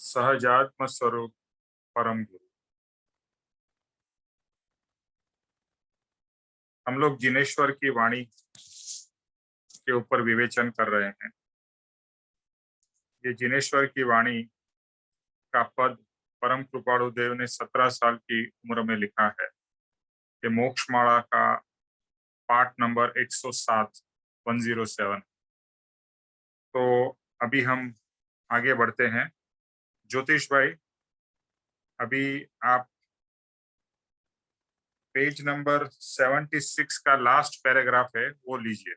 सहजात्म स्वरूप परम गुरु। हम लोग जिनेश्वर की वाणी के ऊपर विवेचन कर रहे हैं। ये जिनेश्वर की वाणी का पद परम कृपाणु देव ने 17 साल की उम्र में लिखा है। ये मोक्षमाला का पाठ नंबर 107 107। तो अभी हम आगे बढ़ते हैं। ज्योतिष भाई, अभी आप पेज नंबर 76 का लास्ट पैराग्राफ है, वो लीजिए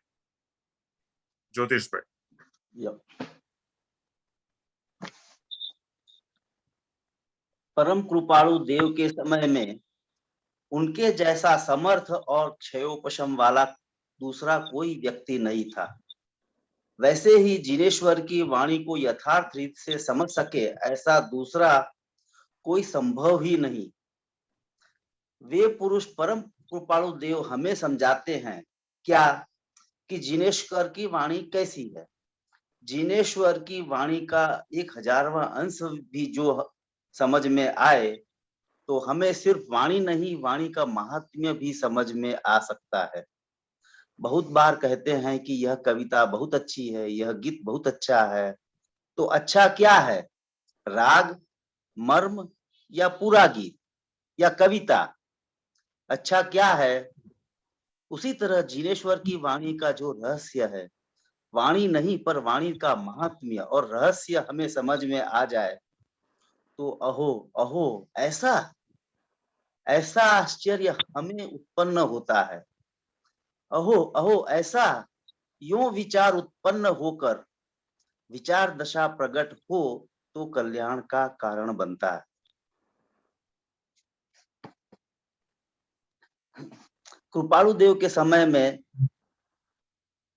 ज्योतिष भाई। परम कृपाणु देव के समय में उनके जैसा समर्थ और क्षयोपशम वाला दूसरा कोई व्यक्ति नहीं था। वैसे ही जिनेश्वर की वाणी को यथार्थ रीत से समझ सके ऐसा दूसरा कोई संभव ही नहीं। वे पुरुष परम कृपाणु देव हमें समझाते हैं क्या कि जिनेश्वर की वाणी कैसी है। जिनेश्वर की वाणी का 1000वां अंश भी जो समझ में आए तो हमें सिर्फ वाणी नहीं, वाणी का महात्म्य भी समझ में आ सकता है। बहुत बार कहते हैं कि यह कविता बहुत अच्छी है, यह गीत बहुत अच्छा है। तो अच्छा क्या है? राग, मर्म या पूरा गीत या कविता? अच्छा क्या है? उसी तरह जिनेश्वर की वाणी का जो रहस्य है, वाणी नहीं पर वाणी का महात्म्य और रहस्य हमें समझ में आ जाए तो अहो अहो ऐसा ऐसा आश्चर्य हमें उत्पन्न होता है। अहो अहो ऐसा यूं विचार उत्पन्न होकर विचार दशा प्रकट हो तो कल्याण का कारण बनता है। कृपाणु देव के समय में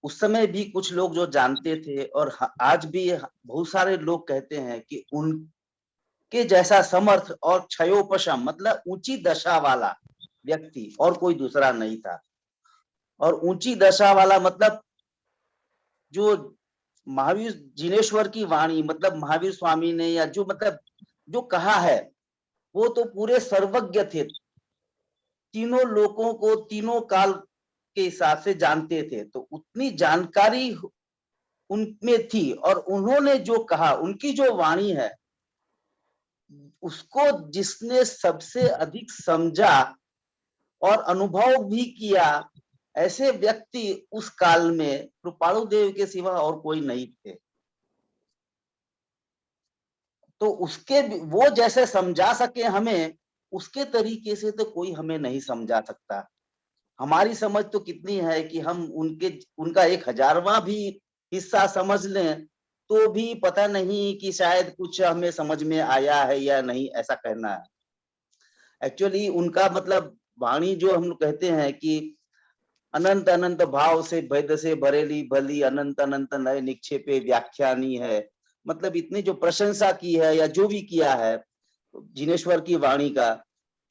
उस समय भी कुछ लोग जो जानते थे और आज भी बहुत सारे लोग कहते हैं कि उनके जैसा समर्थ और क्षयोपशम मतलब ऊंची दशा वाला व्यक्ति और कोई दूसरा नहीं था। और ऊंची दशा वाला मतलब जो महावीर जिनेश्वर की वाणी मतलब महावीर स्वामी ने या जो मतलब जो कहा है वो तो पूरे सर्वज्ञ थे। तीनों लोगों को तीनों काल के हिसाब से जानते थे, तो उतनी जानकारी उनमें थी और उन्होंने जो कहा, उनकी जो वाणी है उसको जिसने सबसे अधिक समझा और अनुभव भी किया, ऐसे व्यक्ति उस काल में कृपाणु देव के सिवा और कोई नहीं थे। तो उसके वो जैसे समझा सके हमें, उसके तरीके से तो कोई हमें नहीं समझा सकता। हमारी समझ तो कितनी है कि हम उनका 1000वां भी हिस्सा समझ लें तो भी पता नहीं कि शायद कुछ हमें समझ में आया है या नहीं, ऐसा कहना है। एक्चुअली उनका मतलब वाणी जो हम लोग कहते हैं कि अनंत अनंत भाव से भेद से भरेली भली अनंत अनंत नए निक्षेपे व्याख्यानी है। मतलब इतनी जो प्रशंसा की है या जो भी किया है जिनेश्वर की वाणी का,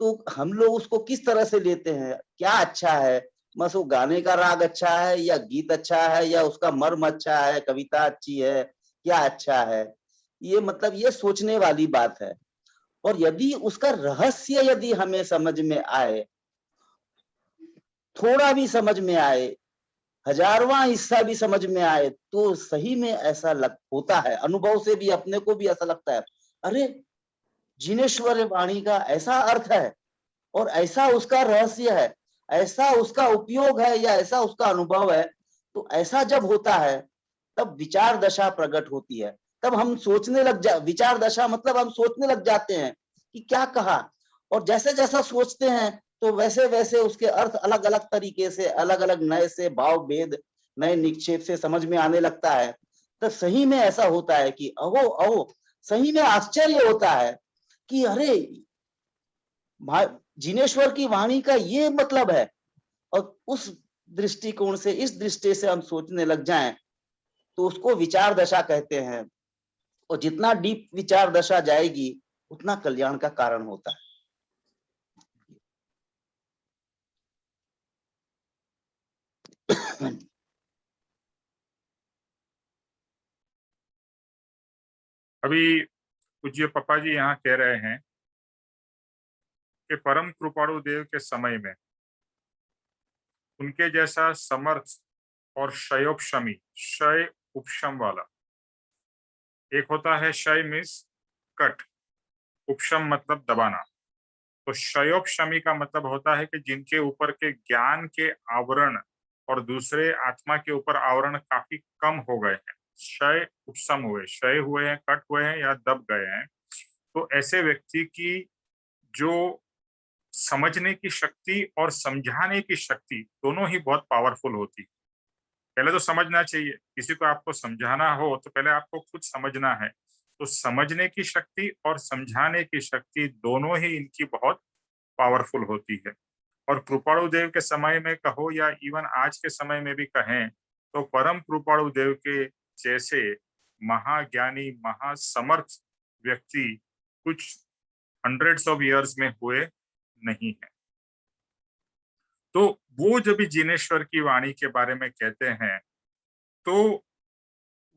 तो हम लोग उसको किस तरह से लेते हैं? क्या अच्छा है? बस वो गाने का राग अच्छा है या गीत अच्छा है या उसका मर्म अच्छा है, कविता अच्छी है, क्या अच्छा है? ये मतलब ये सोचने वाली बात है। और यदि उसका रहस्य यदि हमें समझ में आए, थोड़ा भी समझ में आए, 1000वां हिस्सा भी समझ में आए, तो सही में ऐसा होता है, अनुभव से भी अपने को भी ऐसा लगता है, अरे जिनेश्वर वाणी का ऐसा अर्थ है और ऐसा उसका रहस्य है, ऐसा उसका उपयोग है या ऐसा उसका अनुभव है। तो ऐसा जब होता है तब विचार दशा प्रकट होती है। तब हम सोचने विचार दशा मतलब हम सोचने लग जाते हैं कि क्या कहा, और जैसे जैसा सोचते हैं तो वैसे वैसे उसके अर्थ अलग अलग तरीके से अलग अलग नए से भाव भेद नए निक्षेप से समझ में आने लगता है। तो सही में ऐसा होता है कि अहो अहो सही में आश्चर्य होता है कि अरे जिनेश्वर की वाणी का ये मतलब है। और उस दृष्टिकोण से इस दृष्टि से हम सोचने लग जाएं तो उसको विचार दशा कहते हैं। और जितना डीप विचार दशा जाएगी उतना कल्याण का कारण होता है। अभी पूज्य पापा जी यहाँ कह रहे हैं कि परम कृपाणु देव के समय में उनके जैसा समर्थ और क्षयोपशमी, क्षय उपशम वाला, एक होता है क्षय मीन्स कट, उपशम मतलब दबाना। तो क्षयोपशमी का मतलब होता है कि जिनके ऊपर के ज्ञान के आवरण और दूसरे आत्मा के ऊपर आवरण काफी कम हो गए हैं, क्षय उपशम हुए, क्षय हुए हैं, कट हुए हैं या दब गए हैं। तो ऐसे व्यक्ति की जो समझने की शक्ति और समझाने की शक्ति दोनों ही बहुत पावरफुल होती है। पहले तो समझना चाहिए, किसी को आपको समझाना हो तो पहले आपको खुद समझना है। तो समझने की शक्ति और समझाने की शक्ति दोनों ही इनकी बहुत पावरफुल होती है। और कृपाणु देव के समय में कहो या इवन आज के समय में भी कहें तो परम कृपाणु देव के जैसे महाज्ञानी महासमर्थ व्यक्ति कुछ हंड्रेड्स ऑफ इयर्स में हुए नहीं है। तो वो जब भी जिनेश्वर की वाणी के बारे में कहते हैं तो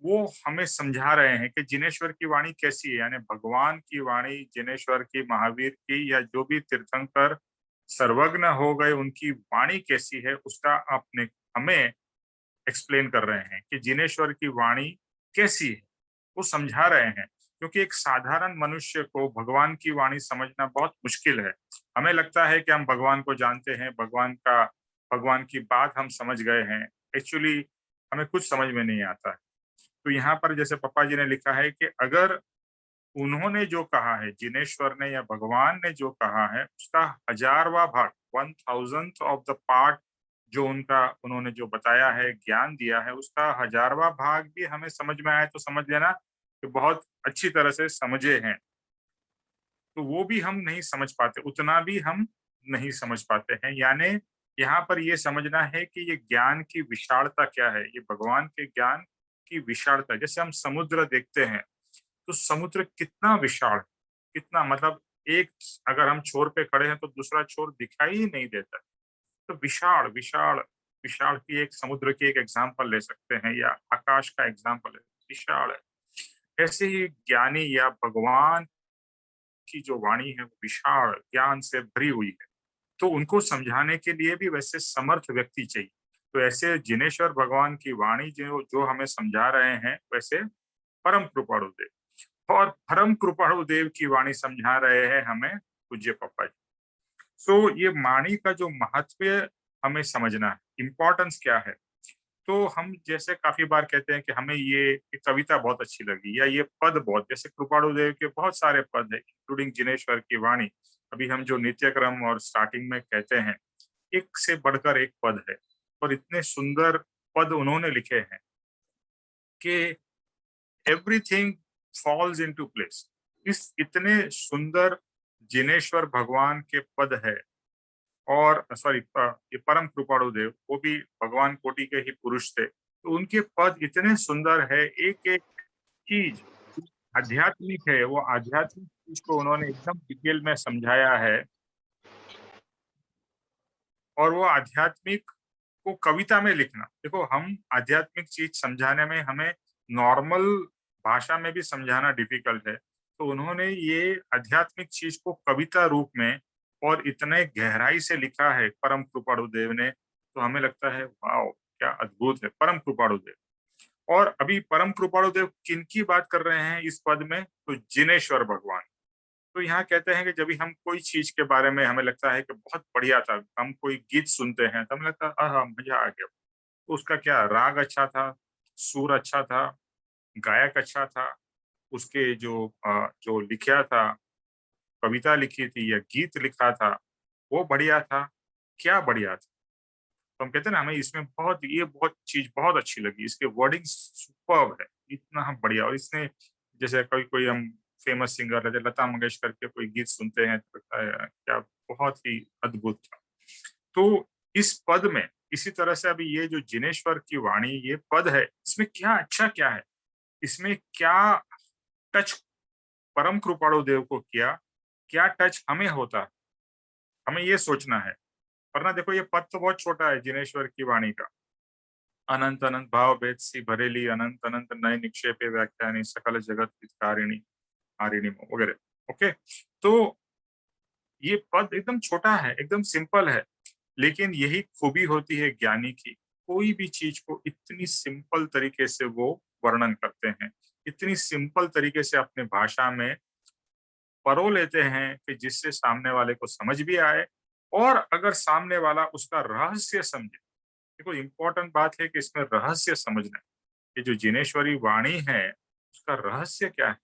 वो हमें समझा रहे हैं कि जिनेश्वर की वाणी कैसी है, यानी भगवान की वाणी, जिनेश्वर की, महावीर की या जो भी तीर्थंकर सर्वज्ञ हो गए उनकी वाणी कैसी है, उसका अपने हमें एक्सप्लेन कर रहे हैं कि जिनेश्वर की वाणी कैसी है, वो समझा रहे हैं। क्योंकि एक साधारण मनुष्य को भगवान की वाणी समझना बहुत मुश्किल है। हमें लगता है कि हम भगवान को जानते हैं, भगवान की बात हम समझ गए हैं। एक्चुअली हमें कुछ समझ में नहीं आता है। तो यहाँ पर जैसे पापा जी ने लिखा है कि अगर उन्होंने जो कहा है, जिनेश्वर ने या भगवान ने जो कहा है, उसका 1000वां भाग, 1000th ऑफ द पार्ट जो उन्होंने जो बताया है, ज्ञान दिया है, उसका 1000वां भाग भी हमें समझ में आए तो समझ लेना कि बहुत अच्छी तरह से समझे हैं। तो वो भी हम नहीं समझ पाते, उतना भी हम नहीं समझ पाते हैं। यानी यहाँ पर ये समझना है कि ये ज्ञान की विशालता क्या है, ये भगवान के ज्ञान की विशालता। जैसे हम समुद्र देखते हैं तो समुद्र कितना विशाल, कितना मतलब एक अगर हम छोर पे खड़े हैं तो दूसरा छोर दिखाई ही नहीं देता। तो विशाल विशाल विशाल की एक समुद्र की एक एग्जाम्पल ले सकते हैं या आकाश का एग्जाम्पल है, विशाल है। ऐसे ही ज्ञानी या भगवान की जो वाणी है वो विशाल ज्ञान से भरी हुई है। तो उनको समझाने के लिए भी वैसे समर्थ व्यक्ति चाहिए। तो ऐसे जिनेश्वर भगवान की वाणी जो जो हमें समझा रहे हैं, वैसे परम कृपाणु देव और परम कृपाणु देव की वाणी समझा रहे हैं हमें पूज्य पापा जी। सो ये वाणी का जो महत्व हमें समझना है, इम्पोर्टेंस क्या है। तो हम जैसे काफी बार कहते हैं कि हमें ये कविता बहुत अच्छी लगी या ये पद बहुत, जैसे कृपाणु देव के बहुत सारे पद है इंक्लूडिंग जिनेश्वर की वाणी। अभी हम जो नित्य क्रम और स्टार्टिंग में कहते हैं, एक से बढ़कर एक पद है और इतने सुंदर पद उन्होंने लिखे हैं कि एवरीथिंग फॉल्स इनटू प्लेस। इस इतने सुंदर जिनेश्वर भगवान के पद है। और सॉरी, ये परम कृपाणु देव वो भी भगवान कोटि के ही पुरुष थे, तो उनके पद इतने सुंदर है। एक एक चीज आध्यात्मिक है, वो आध्यात्मिक चीज को उन्होंने एकदम डिटेल में समझाया है। और वो आध्यात्मिक को कविता में लिखना, देखो हम आध्यात्मिक चीज समझाने में हमें नॉर्मल भाषा में भी समझाना डिफिकल्ट है, तो उन्होंने ये आध्यात्मिक चीज को कविता रूप में और इतने गहराई से लिखा है परम कृपाणु देव ने। तो हमें लगता है वाओ, क्या अद्भुत है परम कृपाणु देव। और अभी परम कृपाणु देव किनकी बात कर रहे हैं इस पद में, तो जिनेश्वर भगवान। तो यहाँ कहते हैं कि जब भी हम कोई चीज के बारे में हमें लगता है कि बहुत बढ़िया था, हम कोई गीत सुनते हैं तो हमें लगता है आहा मजा आ गया। तो उसका क्या राग अच्छा था, सुर अच्छा था, गायक अच्छा था, उसके जो लिखा था, कविता लिखी थी या गीत लिखा था, वो बढ़िया था, क्या बढ़िया था। तो हम कहते हैं ना हमें इसमें बहुत चीज बहुत अच्छी लगी, इसके वर्डिंग सुपर्ब है, इतना बढ़िया। और इसने जैसे कोई कोई हम फेमस सिंगर जैसे लता मंगेशकर के कोई गीत सुनते हैं तो लगता है क्या बहुत ही अद्भुत था। तो इस पद में इसी तरह से अभी ये जो जिनेश्वर की वाणी ये पद है, इसमें क्या अच्छा क्या है, इसमें क्या टच परम कृपाणु देव को किया, क्या टच हमें होता है, हमें ये सोचना है। वरना देखो ये पद तो बहुत छोटा है जिनेश्वर की वाणी का। अनंत अनंत भाव भेद सी भरेली, अनंत अनंत नए निक्षेपे व्याख्यानी, सकल जगत हितकारिणी। आरिणिमो वगैरह। ओके, तो ये पद एकदम छोटा है, एकदम सिंपल है, लेकिन यही खूबी होती है ज्ञानी की। कोई भी चीज को इतनी सिंपल तरीके से वो वर्णन करते हैं, इतनी सिंपल तरीके से अपने भाषा में परो लेते हैं कि जिससे सामने वाले को समझ भी आए, और अगर सामने वाला उसका रहस्य समझे। देखो इम्पोर्टेंट बात है कि इसमें रहस्य समझना है। ये जो जिनेश्वरी वाणी है, उसका रहस्य क्या है,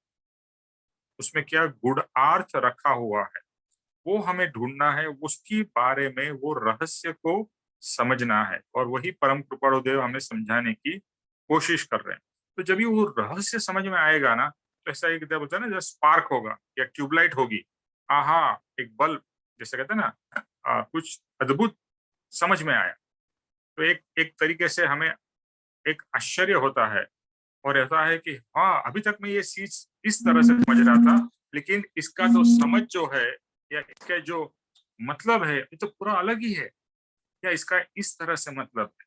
उसमें क्या गूढ़ार्थ रखा हुआ है, वो हमें ढूंढना है, उसकी बारे में वो रहस्य को समझना है, और वही परम कृपाणुदेव हमें समझाने की कोशिश कर रहे हैं। तो जब भी वो रहस्य समझ में आएगा ना, तो ऐसा एक बोलते हैं ना, जैसे स्पार्क होगा या ट्यूबलाइट होगी, आहा, एक बल्ब, जैसे कहते हैं ना, कुछ अद्भुत समझ में आया। तो एक एक तरीके से हमें एक आश्चर्य होता है, और ऐसा है कि हाँ, अभी तक मैं ये चीज इस तरह से समझ रहा था, लेकिन इसका जो समझ जो है, या इसका जो मतलब है, ये तो पूरा अलग ही है, या इसका इस तरह से मतलब है।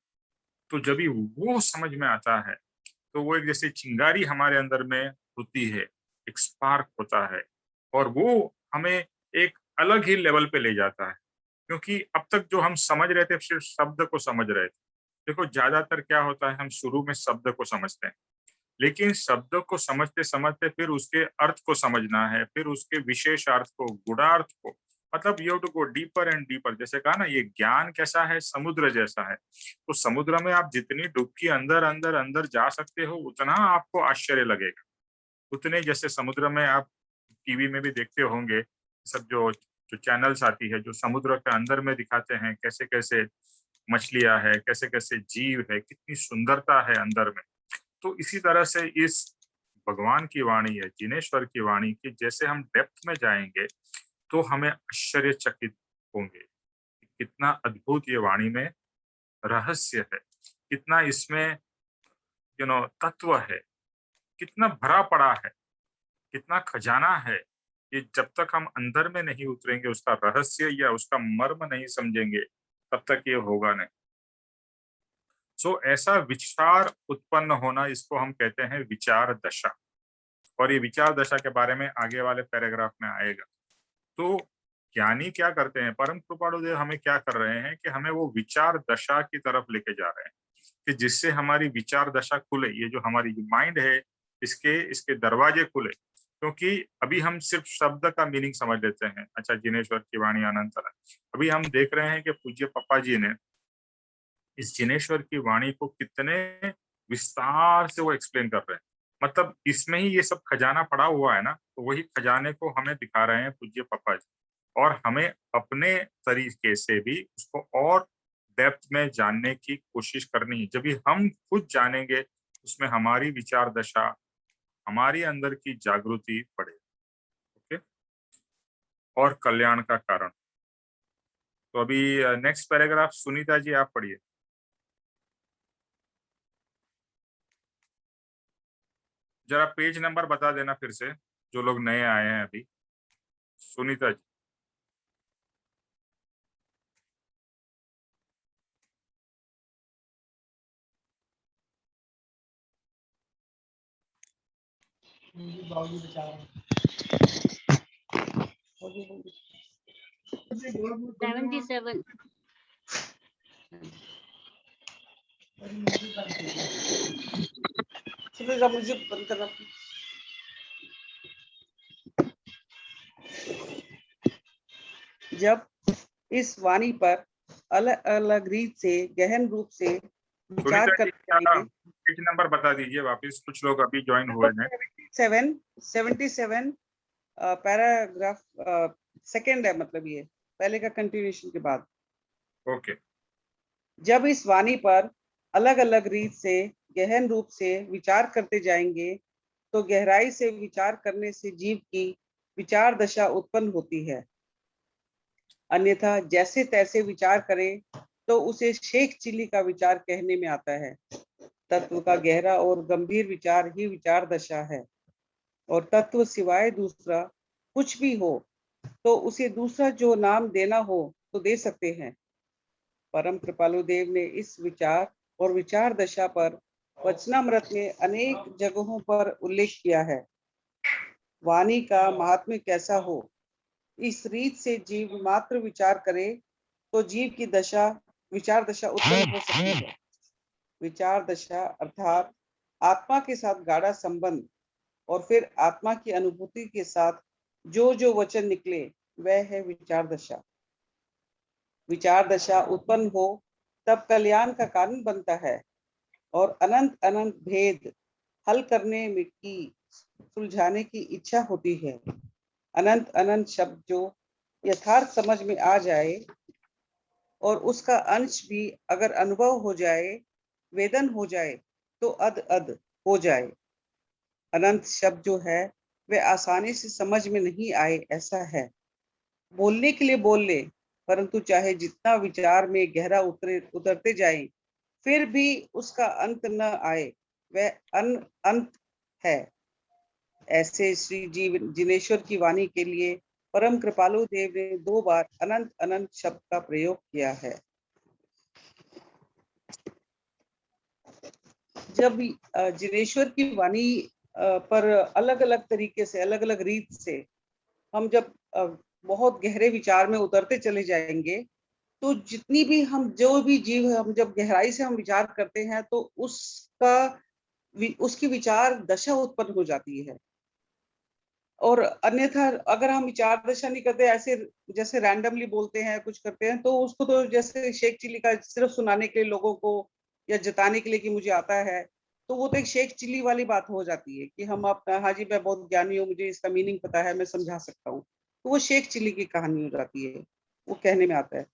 तो जब भी वो समझ में आता है, तो वो एक जैसे चिंगारी हमारे अंदर में होती है, एक स्पार्क होता है, और वो हमें एक अलग ही लेवल पे ले जाता है। क्योंकि अब तक जो हम समझ रहे थे, सिर्फ शब्द को समझ रहे थे। देखो ज्यादातर क्या होता है, हम शुरू में शब्द को समझते हैं, लेकिन शब्द को समझते समझते फिर उसके अर्थ को समझना है, फिर उसके विशेष अर्थ को, गुणार्थ को, मतलब you have to go deeper and deeper. जैसे कहा ना, ये ज्ञान कैसा है, समुद्र जैसा है। तो समुद्र में आप जितनी डुबकी अंदर अंदर अंदर जा सकते हो, उतना आपको आश्चर्य लगेगा। उतने, जैसे समुद्र में आप टीवी में भी देखते होंगे, सब जो जो चैनल्स आती है, जो समुद्र के अंदर में दिखाते हैं, कैसे कैसे मछलियां है, कैसे कैसे जीव है, कितनी सुंदरता है अंदर में। तो इसी तरह से इस भगवान की वाणी है, जिनेश्वर की वाणी की, जैसे हम डेप्थ में जाएंगे, तो हमें आश्चर्यचकित होंगे कि कितना अद्भुत ये वाणी में रहस्य है, कितना इसमें तत्व है, कितना भरा पड़ा है, कितना खजाना है। ये जब तक हम अंदर में नहीं उतरेंगे, उसका रहस्य या उसका मर्म नहीं समझेंगे, तब तक ये होगा नहीं। सो ऐसा विचार उत्पन्न होना, इसको हम कहते हैं विचार दशा। और ये विचार दशा के बारे में आगे वाले पैराग्राफ में आएगा। तो ज्ञानी क्या करते हैं, परम कृपाणुदेव हमें क्या कर रहे हैं कि हमें वो विचार दशा की तरफ लेके जा रहे हैं, कि जिससे हमारी विचार दशा खुले, ये जो हमारी माइंड है, इसके इसके दरवाजे खुले। क्योंकि अभी हम सिर्फ शब्द का मीनिंग समझ लेते हैं, अच्छा जिनेश्वर की वाणी अनंत है। अभी हम देख रहे हैं कि पूज्य पप्पा जी ने इस जिनेश्वर की वाणी को कितने विस्तार से वो एक्सप्लेन कर रहे हैं। मतलब इसमें ही ये सब खजाना पड़ा हुआ है ना, तो वही खजाने को हमें दिखा रहे हैं पूज्य पापा जी, और हमें अपने तरीके से भी उसको और डेप्थ में जानने की कोशिश करनी है। जब भी हम खुद जानेंगे, उसमें हमारी विचार दशा, हमारी अंदर की जागृति बढ़े। ओके, और कल्याण का कारण। तो अभी नेक्स्ट पैराग्राफ सुनीता जी आप पढ़िए। जरा पेज नंबर बता देना फिर से, जो लोग नए आए हैं अभी। सुनीता जी। $77. चलेगा, मुझे बंद करना। जब इस वाणी पर अलग अलग रीत से गहन रूप से विचार सुनीता जी क्या करते पेज नंबर बता दीजिए वापस, कुछ लोग अभी ज्वाइन हुए हैं। 77 पैराग्राफ सेकंड है, मतलब ये पहले का कंटिन्यूएशन के बाद। ओके। जब इस वाणी पर अलग अलग रीत से गहन रूप से विचार करते जाएंगे, तो गहराई से विचार करने से जीव की विचार दशा उत्पन्न होती है। अन्यथा जैसे तैसे विचार करें तो उसे शेख चिल्ली का विचार कहने में आता है। तत्व का गहरा और गंभीर विचार ही विचार दशा है, और तत्व सिवाय दूसरा कुछ भी हो तो उसे दूसरा जो नाम देना हो तो दे सकते हैं। परम कृपालु देव ने इस विचार और विचार दशा पर वचनामृत में अनेक जगहों पर उल्लेख किया है। वाणी का महात्म्य कैसा हो, इस रीत से जीव मात्र विचार करे तो जीव की दशा विचार दशा उत्पन्न हो सकती है। विचार दशा अर्थात आत्मा के साथ गाढ़ा संबंध और फिर आत्मा की अनुभूति के साथ जो जो वचन निकले वह है विचार दशा। विचार दशा उत्पन्न हो तब कल्याण का कारण बनता है और अनंत अनंत भेद हल करने में की सुलझाने की इच्छा होती है। अनंत अनंत शब्द जो यथार्थ समझ में आ जाए और उसका अंश भी अगर अनुभव हो जाए, वेदन हो जाए तो अद अद हो जाए। अनंत शब्द जो है वह आसानी से समझ में नहीं आए ऐसा है। बोलने के लिए बोल ले, परंतु चाहे जितना विचार में गहरा उतरते जाए फिर भी उसका अंत न आए, वह अंत है। ऐसे श्री जीव जिनेश्वर की वाणी के लिए परम कृपालु देव ने 2 बार अनंत अनंत शब्द का प्रयोग किया है। जब जिनेश्वर की वाणी पर अलग अलग तरीके से, अलग अलग रीत से हम जब बहुत गहरे विचार में उतरते चले जाएंगे तो जितनी भी हम जो भी जीव है, हम जब गहराई से हम विचार करते हैं तो उसकी विचार दशा उत्पन्न हो जाती है। और अन्यथा अगर हम विचार दशा नहीं करते, ऐसे जैसे रैंडमली बोलते हैं, कुछ करते हैं, तो उसको तो जैसे शेख चिल्ली का सिर्फ सुनाने के लिए लोगों को या जताने के लिए कि मुझे आता है, तो वो तो एक शेख चिल्ली वाली बात हो जाती है कि हम अपना हाँ जी मैं बहुत ज्ञानी हूँ, मुझे इसका मीनिंग पता है, मैं समझा सकता हूँ। तो वो शेख चिल्ली की कहानी हो जाती है, वो कहने में आता है।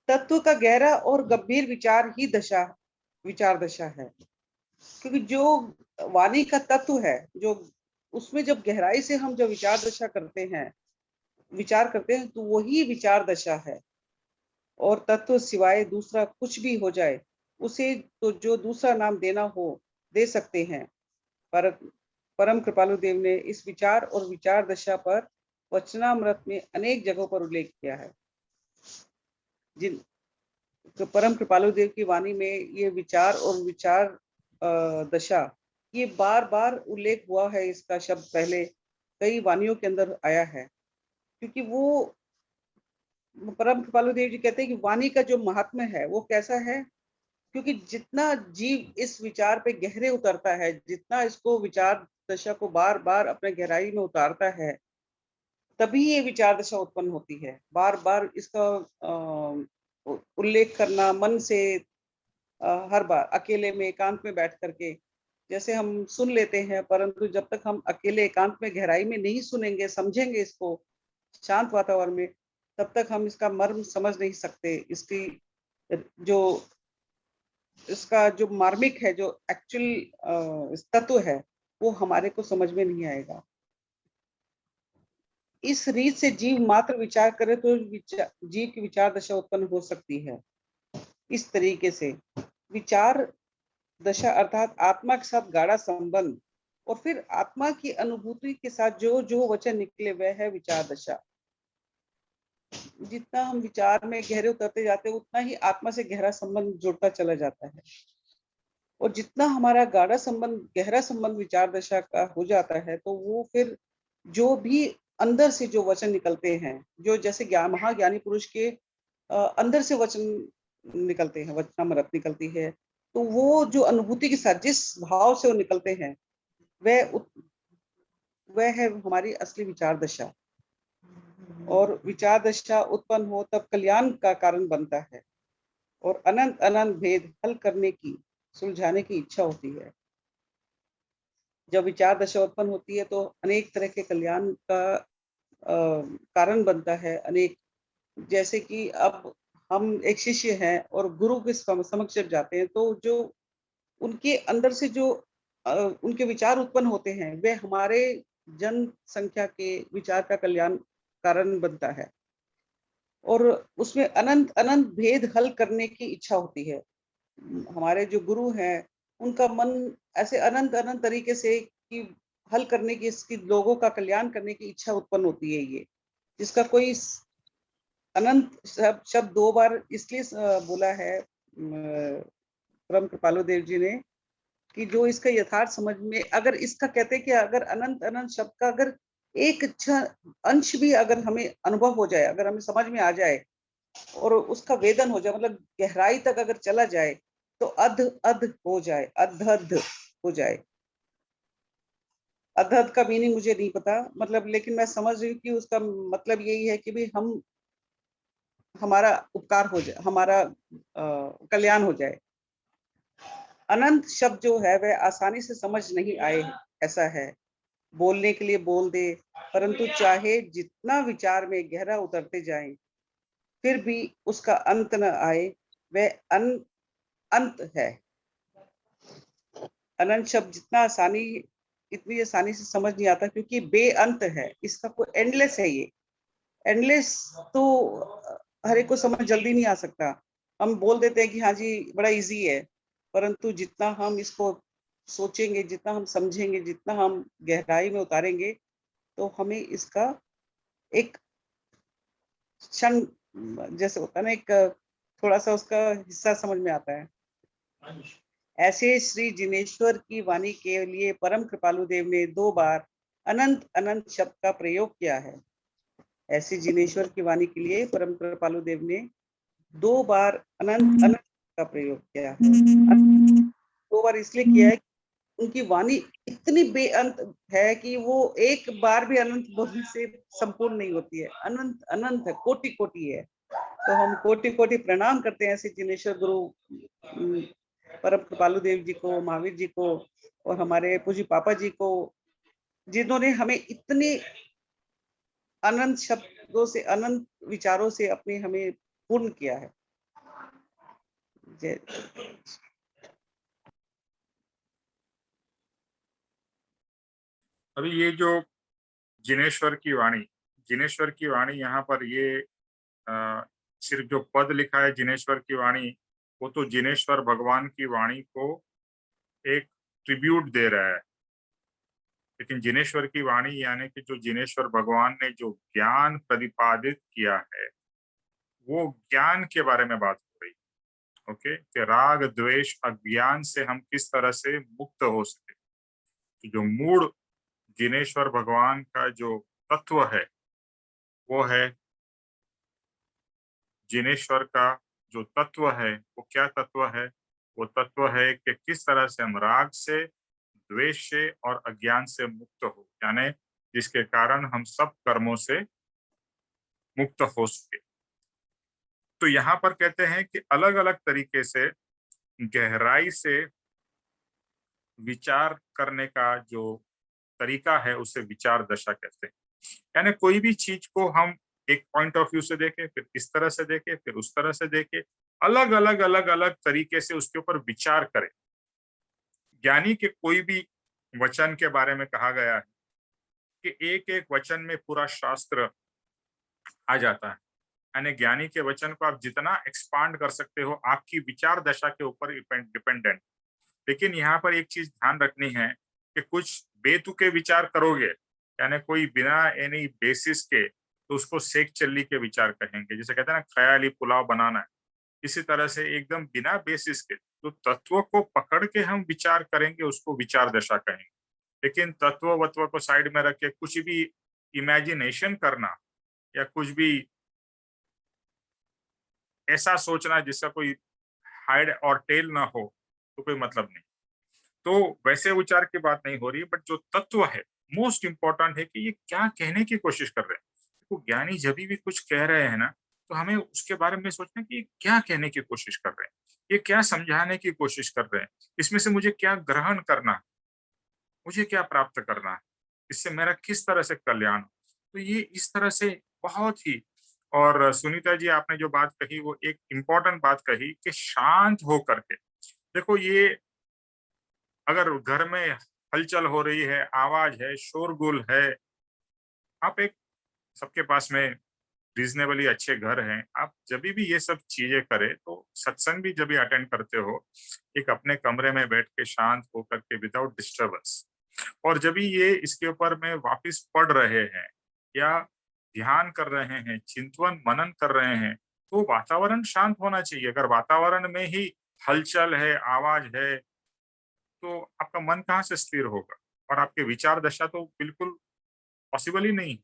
तत्व का गहरा और गंभीर विचार ही विचार दशा है। क्योंकि जो वाणी का तत्व है, जो उसमें जब गहराई से हम जब विचार दशा करते हैं, विचार करते हैं, तो वही विचार दशा है। और तत्व सिवाय दूसरा कुछ भी हो जाए, उसे तो जो दूसरा नाम देना हो दे सकते हैं। पर परम कृपालु देव ने इस विचार और विचार दशा पर वचनामृत में अनेक जगहों पर उल्लेख किया है। जिन तो परम कृपालु देव की वाणी में ये विचार और विचार दशा, ये बार बार उल्लेख हुआ है। इसका शब्द पहले कई वाणियों के अंदर आया है, क्योंकि वो परम कृपालु देव जी कहते हैं कि वाणी का जो महात्म्य है वो कैसा है, क्योंकि जितना जीव इस विचार पे गहरे उतरता है, जितना इसको विचार दशा को बार बार अपने गहराई में उतारता है, तभी ये विचार दशा उत्पन्न होती है। बार बार इसका उल्लेख करना मन से, हर बार अकेले में एकांत में बैठ करके जैसे हम सुन लेते हैं, परंतु जब तक हम अकेले एकांत में गहराई में नहीं सुनेंगे, समझेंगे इसको शांत वातावरण में, तब तक हम इसका मर्म समझ नहीं सकते। जो इसका जो मार्मिक है, जो एक्चुअल तत्व है, वो हमारे को समझ में नहीं आएगा। इस रीत से जीव मात्र विचार करे तो जीव की विचार दशा उत्पन्न हो सकती है। इस तरीके से विचार दशा अर्थात आत्मा के साथ गाढ़ा संबंध और फिर आत्मा की अनुभूति के साथ जो जो वचन निकले वह है विचार दशा। जितना हम विचार में गहरे उतरते जाते हैं, उतना ही आत्मा से गहरा संबंध जुड़ता चला जाता है। और जितना हमारा गाढ़ा संबंध, गहरा संबंध विचार दशा का हो जाता है, तो वो फिर जो भी अंदर से जो वचन निकलते हैं, जो जैसे महाज्ञानी पुरुष के अंदर से वचन निकलते हैं, वचनामृत निकलती है, तो वो जो अनुभूति के साथ जिस भाव से वो निकलते हैं, वह है हमारी असली विचार दशा। और विचार दशा उत्पन्न हो तब कल्याण का कारण बनता है और अनंत अनंत भेद हल करने की, सुलझाने की इच्छा होती है। जब विचार दशा उत्पन्न होती है तो अनेक तरह के कल्याण का कारण बनता है। अनेक, जैसे कि अब हम एक शिष्य हैं और गुरु के समक्ष जब जाते हैं, तो जो उनके अंदर से जो उनके विचार उत्पन्न होते हैं, वे हमारे जनसंख्या के विचार का कल्याण कारण बनता है। और उसमें अनंत अनंत भेद हल करने की इच्छा होती है। हमारे जो गुरु हैं, उनका मन ऐसे अनंत अनंत तरीके से कि हल करने की, इसकी लोगों का कल्याण करने की इच्छा उत्पन्न होती है। ये जिसका कोई अनंत शब्द 2 बार इसलिए बोला है परम कृपालु देव जी ने, कि जो इसका यथार्थ समझ में, अगर इसका कहते हैं कि अगर अनंत अनंत शब्द का अगर एक अंश भी अगर हमें अनुभव हो जाए, अगर हमें समझ में आ जाए और उसका वेदन हो जाए, मतलब गहराई तक अगर चला जाए, तो अध अध हो जाए, अध हो जाए। अध अध का मीनिंग मुझे नहीं पता, मतलब लेकिन मैं समझ रही हूँ कि उसका मतलब यही है कि भी हम हमारा उपकार हो जाए, हमारा कल्याण हो जाए। अनंत शब्द जो है वह आसानी से समझ नहीं आए, ऐसा है। बोलने के लिए बोल दे, परंतु चाहे जितना विचार में गहरा उतरते जाएं, फिर भी उसका अंत न आए, वह अंत है। अनंत शब्द इतनी आसानी से समझ नहीं आता, क्योंकि बेअंत है, इसका कोई एंडलेस है ये। एंडलेस तो हर एक को समझ जल्दी नहीं आ सकता। हम बोल देते हैं कि हाँ जी बड़ा इजी है, परंतु जितना हम इसको सोचेंगे, जितना हम समझेंगे, जितना हम गहराई में उतारेंगे, तो हमें इसका एक क्षण जैसे होता है ना, एक थोड़ा सा उसका हिस्सा समझ में आता है। ऐसे श्री जिनेश्वर की वाणी के लिए परम कृपालु देव ने 2 बार अनंत अनंत शब्द का प्रयोग किया है। ऐसे जिनेश्वर की वाणी के लिए परम कृपालु देव ने 2 बार अनंत अनंत का प्रयोग किया है। 2 बार इसलिए किया है कि उनकी वाणी इतनी बेअंत है कि वो एक बार भी अनंत बोलने से संपूर्ण नहीं होती है। अनंत अनंत है, कोटि कोटि है। तो हम कोटि कोटि प्रणाम करते हैं ऐसे जिनेश्वर गुरु परम कृपालु देव जी को, महावीर जी को, और हमारे पूज्य पापा जी को, जिन्होंने हमें इतने अनंत शब्दों से, अनंत विचारों से अपने हमें पूर्ण किया है। जय। अभी ये जो जिनेश्वर की वाणी यहाँ पर ये सिर्फ जो पद लिखा है जिनेश्वर की वाणी, वो तो जिनेश्वर भगवान की वाणी को एक ट्रिब्यूट दे रहा है। लेकिन जिनेश्वर की वाणी यानी कि जो जिनेश्वर भगवान ने जो ज्ञान प्रतिपादित किया है, वो ज्ञान के बारे में बात हो रही है। ओके, कि राग द्वेष अज्ञान से हम किस तरह से मुक्त हो सके। तो जो मूल जिनेश्वर भगवान का जो तत्व है, वो है जिनेश्वर का जो तत्व है, वो क्या तत्व है? वो तत्व है कि किस तरह से हम राग से, द्वेष से और अज्ञान से मुक्त हो, यानी जिसके कारण हम सब कर्मों से मुक्त हो सके। तो यहाँ पर कहते हैं कि अलग अलग तरीके से गहराई से विचार करने का जो तरीका है, उसे विचार दशा कहते हैं। यानी कोई भी चीज को हम एक पॉइंट ऑफ व्यू से देखें, फिर इस तरह से देखें, फिर उस तरह से देखें, अलग अलग अलग अलग तरीके से उसके ऊपर विचार करें। ज्ञानी के कोई भी वचन के बारे में कहा गया है कि एक एक वचन में पूरा शास्त्र आ जाता है। यानी ज्ञानी के वचन को आप जितना एक्सपांड कर सकते हो, आपकी विचार दशा के ऊपर डिपेंडेंट। लेकिन यहाँ पर एक चीज ध्यान रखनी है कि कुछ बेतुके विचार करोगे, यानी कोई बिना एनी बेसिस के, तो उसको सेक चल्ली के विचार कहेंगे। जैसे कहते हैं ना, ख्याली पुलाव बनाना है, इसी तरह से एकदम बिना बेसिस के तो तत्व को पकड़ के हम विचार करेंगे, उसको विचार दशा कहेंगे। लेकिन तत्व वत्व को साइड में रख के कुछ भी इमेजिनेशन करना या कुछ भी ऐसा सोचना जिसका कोई हाइड और टेल ना हो, तो कोई मतलब नहीं। तो वैसे विचार की बात नहीं हो रही है, बट जो तत्व है, मोस्ट इंपॉर्टेंट है कि ये क्या कहने की कोशिश कर रहे हैं। तो ज्ञानी जब भी कुछ कह रहे हैं ना, तो हमें उसके बारे में सोचना कि ये क्या कहने की कोशिश कर रहे हैं, ये क्या समझाने की कोशिश कर रहे हैं, इसमें से मुझे क्या ग्रहण करना है, मुझे क्या प्राप्त करना है, इससे मेरा किस तरह से कल्याण हो। तो ये इस तरह से बहुत ही, और सुनीता जी आपने जो बात कही वो एक इम्पोर्टेंट बात कही कि शांत हो करके देखो। ये अगर घर में हलचल हो रही है, आवाज है, शोरगुल है, आप एक, सबके पास में रीजनेबली अच्छे घर हैं, आप जब भी ये सब चीजें करें तो सत्संग भी जब भी अटेंड करते हो, एक अपने कमरे में बैठ के शांत होकर के विदाउट डिस्टरबेंस, और जब भी ये इसके ऊपर में वापस पढ़ रहे हैं या ध्यान कर रहे हैं, चिंतन मनन कर रहे हैं, तो वातावरण शांत होना चाहिए। अगर वातावरण में ही हलचल है, आवाज है, तो आपका मन कहाँ से स्थिर होगा, और आपके विचार दशा तो बिल्कुल पॉसिबल ही नहीं।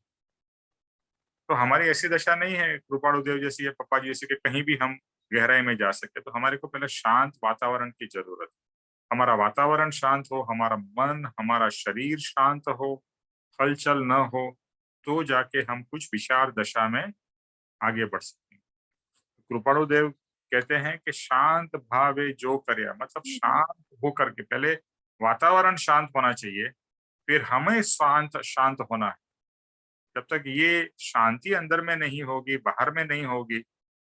तो हमारी ऐसी दशा नहीं है कृपाणु देव जैसी या पप्पा जी जैसी कि कहीं भी हम गहराई में जा सकते। तो हमारे को पहले शांत वातावरण की जरूरत है। हमारा वातावरण शांत हो, हमारा मन, हमारा शरीर शांत हो, हलचल न हो, तो जाके हम कुछ विचार दशा में आगे बढ़ सकते हैं। कृपाणु देव कहते हैं कि शांत भावे जो कर्या, मतलब शांत होकर के पहले वातावरण शांत होना चाहिए, फिर हमें शांत शांत होना है। जब तक ये शांति अंदर में नहीं होगी, बाहर में नहीं होगी,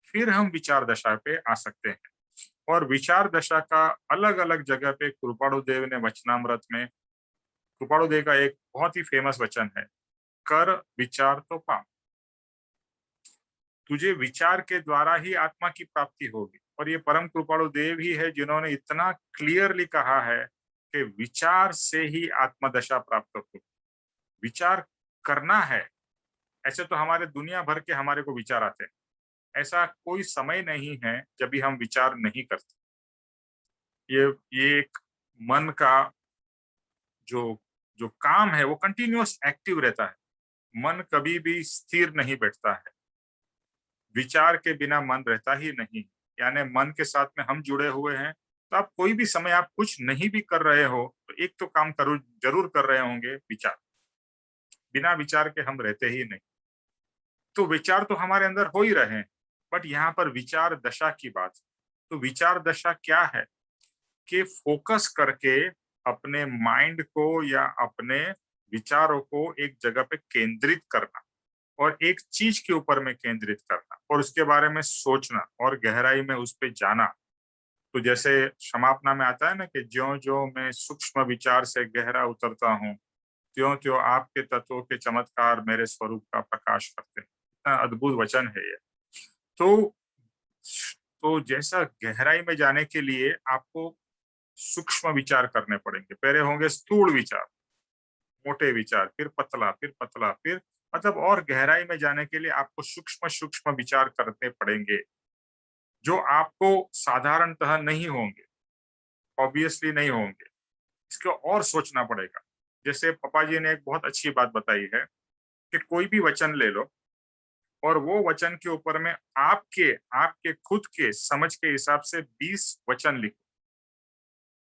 फिर हम विचार दशा पे आ सकते हैं। और विचार दशा का अलग अलग जगह पे कृपाणु देव ने वचनामृत में, कृपाणु देव का एक बहुत ही फेमस वचन है, कर विचार तो पा। तुझे विचार के द्वारा ही आत्मा की प्राप्ति होगी। और ये परम कृपाणु देव ही है जिन्होंने इतना क्लियरली कहा है कि विचार से ही आत्मा दशा प्राप्त होगी। विचार करना है। ऐसे तो हमारे दुनिया भर के हमारे को विचार आते हैं, ऐसा कोई समय नहीं है जब भी हम विचार नहीं करते। ये एक मन का जो जो काम है वो कंटिन्यूअस एक्टिव रहता है। मन कभी भी स्थिर नहीं बैठता है। विचार के बिना मन रहता ही नहीं। यानी मन के साथ में हम जुड़े हुए हैं। तो आप कोई भी समय आप कुछ नहीं भी कर रहे हो तो एक तो काम करो जरूर कर रहे होंगे, विचार। बिना विचार के हम रहते ही नहीं। तो विचार तो हमारे अंदर हो ही रहे हैं, बट यहाँ पर विचार दशा की बात है। तो विचार दशा क्या है कि फोकस करके अपने माइंड को या अपने विचारों को एक जगह पे केंद्रित करना और एक चीज के ऊपर में केंद्रित करना और उसके बारे में सोचना और गहराई में उस पे जाना। तो जैसे समापना में आता है ना कि ज्यों ज्यों मैं सूक्ष्म विचार से गहरा उतरता हूँ, त्यों त्यों आपके तत्वों के चमत्कार मेरे स्वरूप का प्रकाश करते हैं। इतना अद्भुत वचन है ये। तो जैसा गहराई में जाने के लिए आपको सूक्ष्म विचार करने पड़ेंगे। पहले होंगे स्थूल विचार, मोटे विचार, फिर पतला, फिर पतला, फिर मतलब और गहराई में जाने के लिए आपको सूक्ष्म सूक्ष्म विचार करने पड़ेंगे, जो आपको साधारणतः नहीं होंगे, ऑब्वियसली नहीं होंगे। इसको और सोचना पड़ेगा। जैसे पापा जी ने एक बहुत अच्छी बात बताई है कि कोई भी वचन ले लो और वो वचन के ऊपर में आपके आपके खुद के समझ के हिसाब से 20 वचन लिखो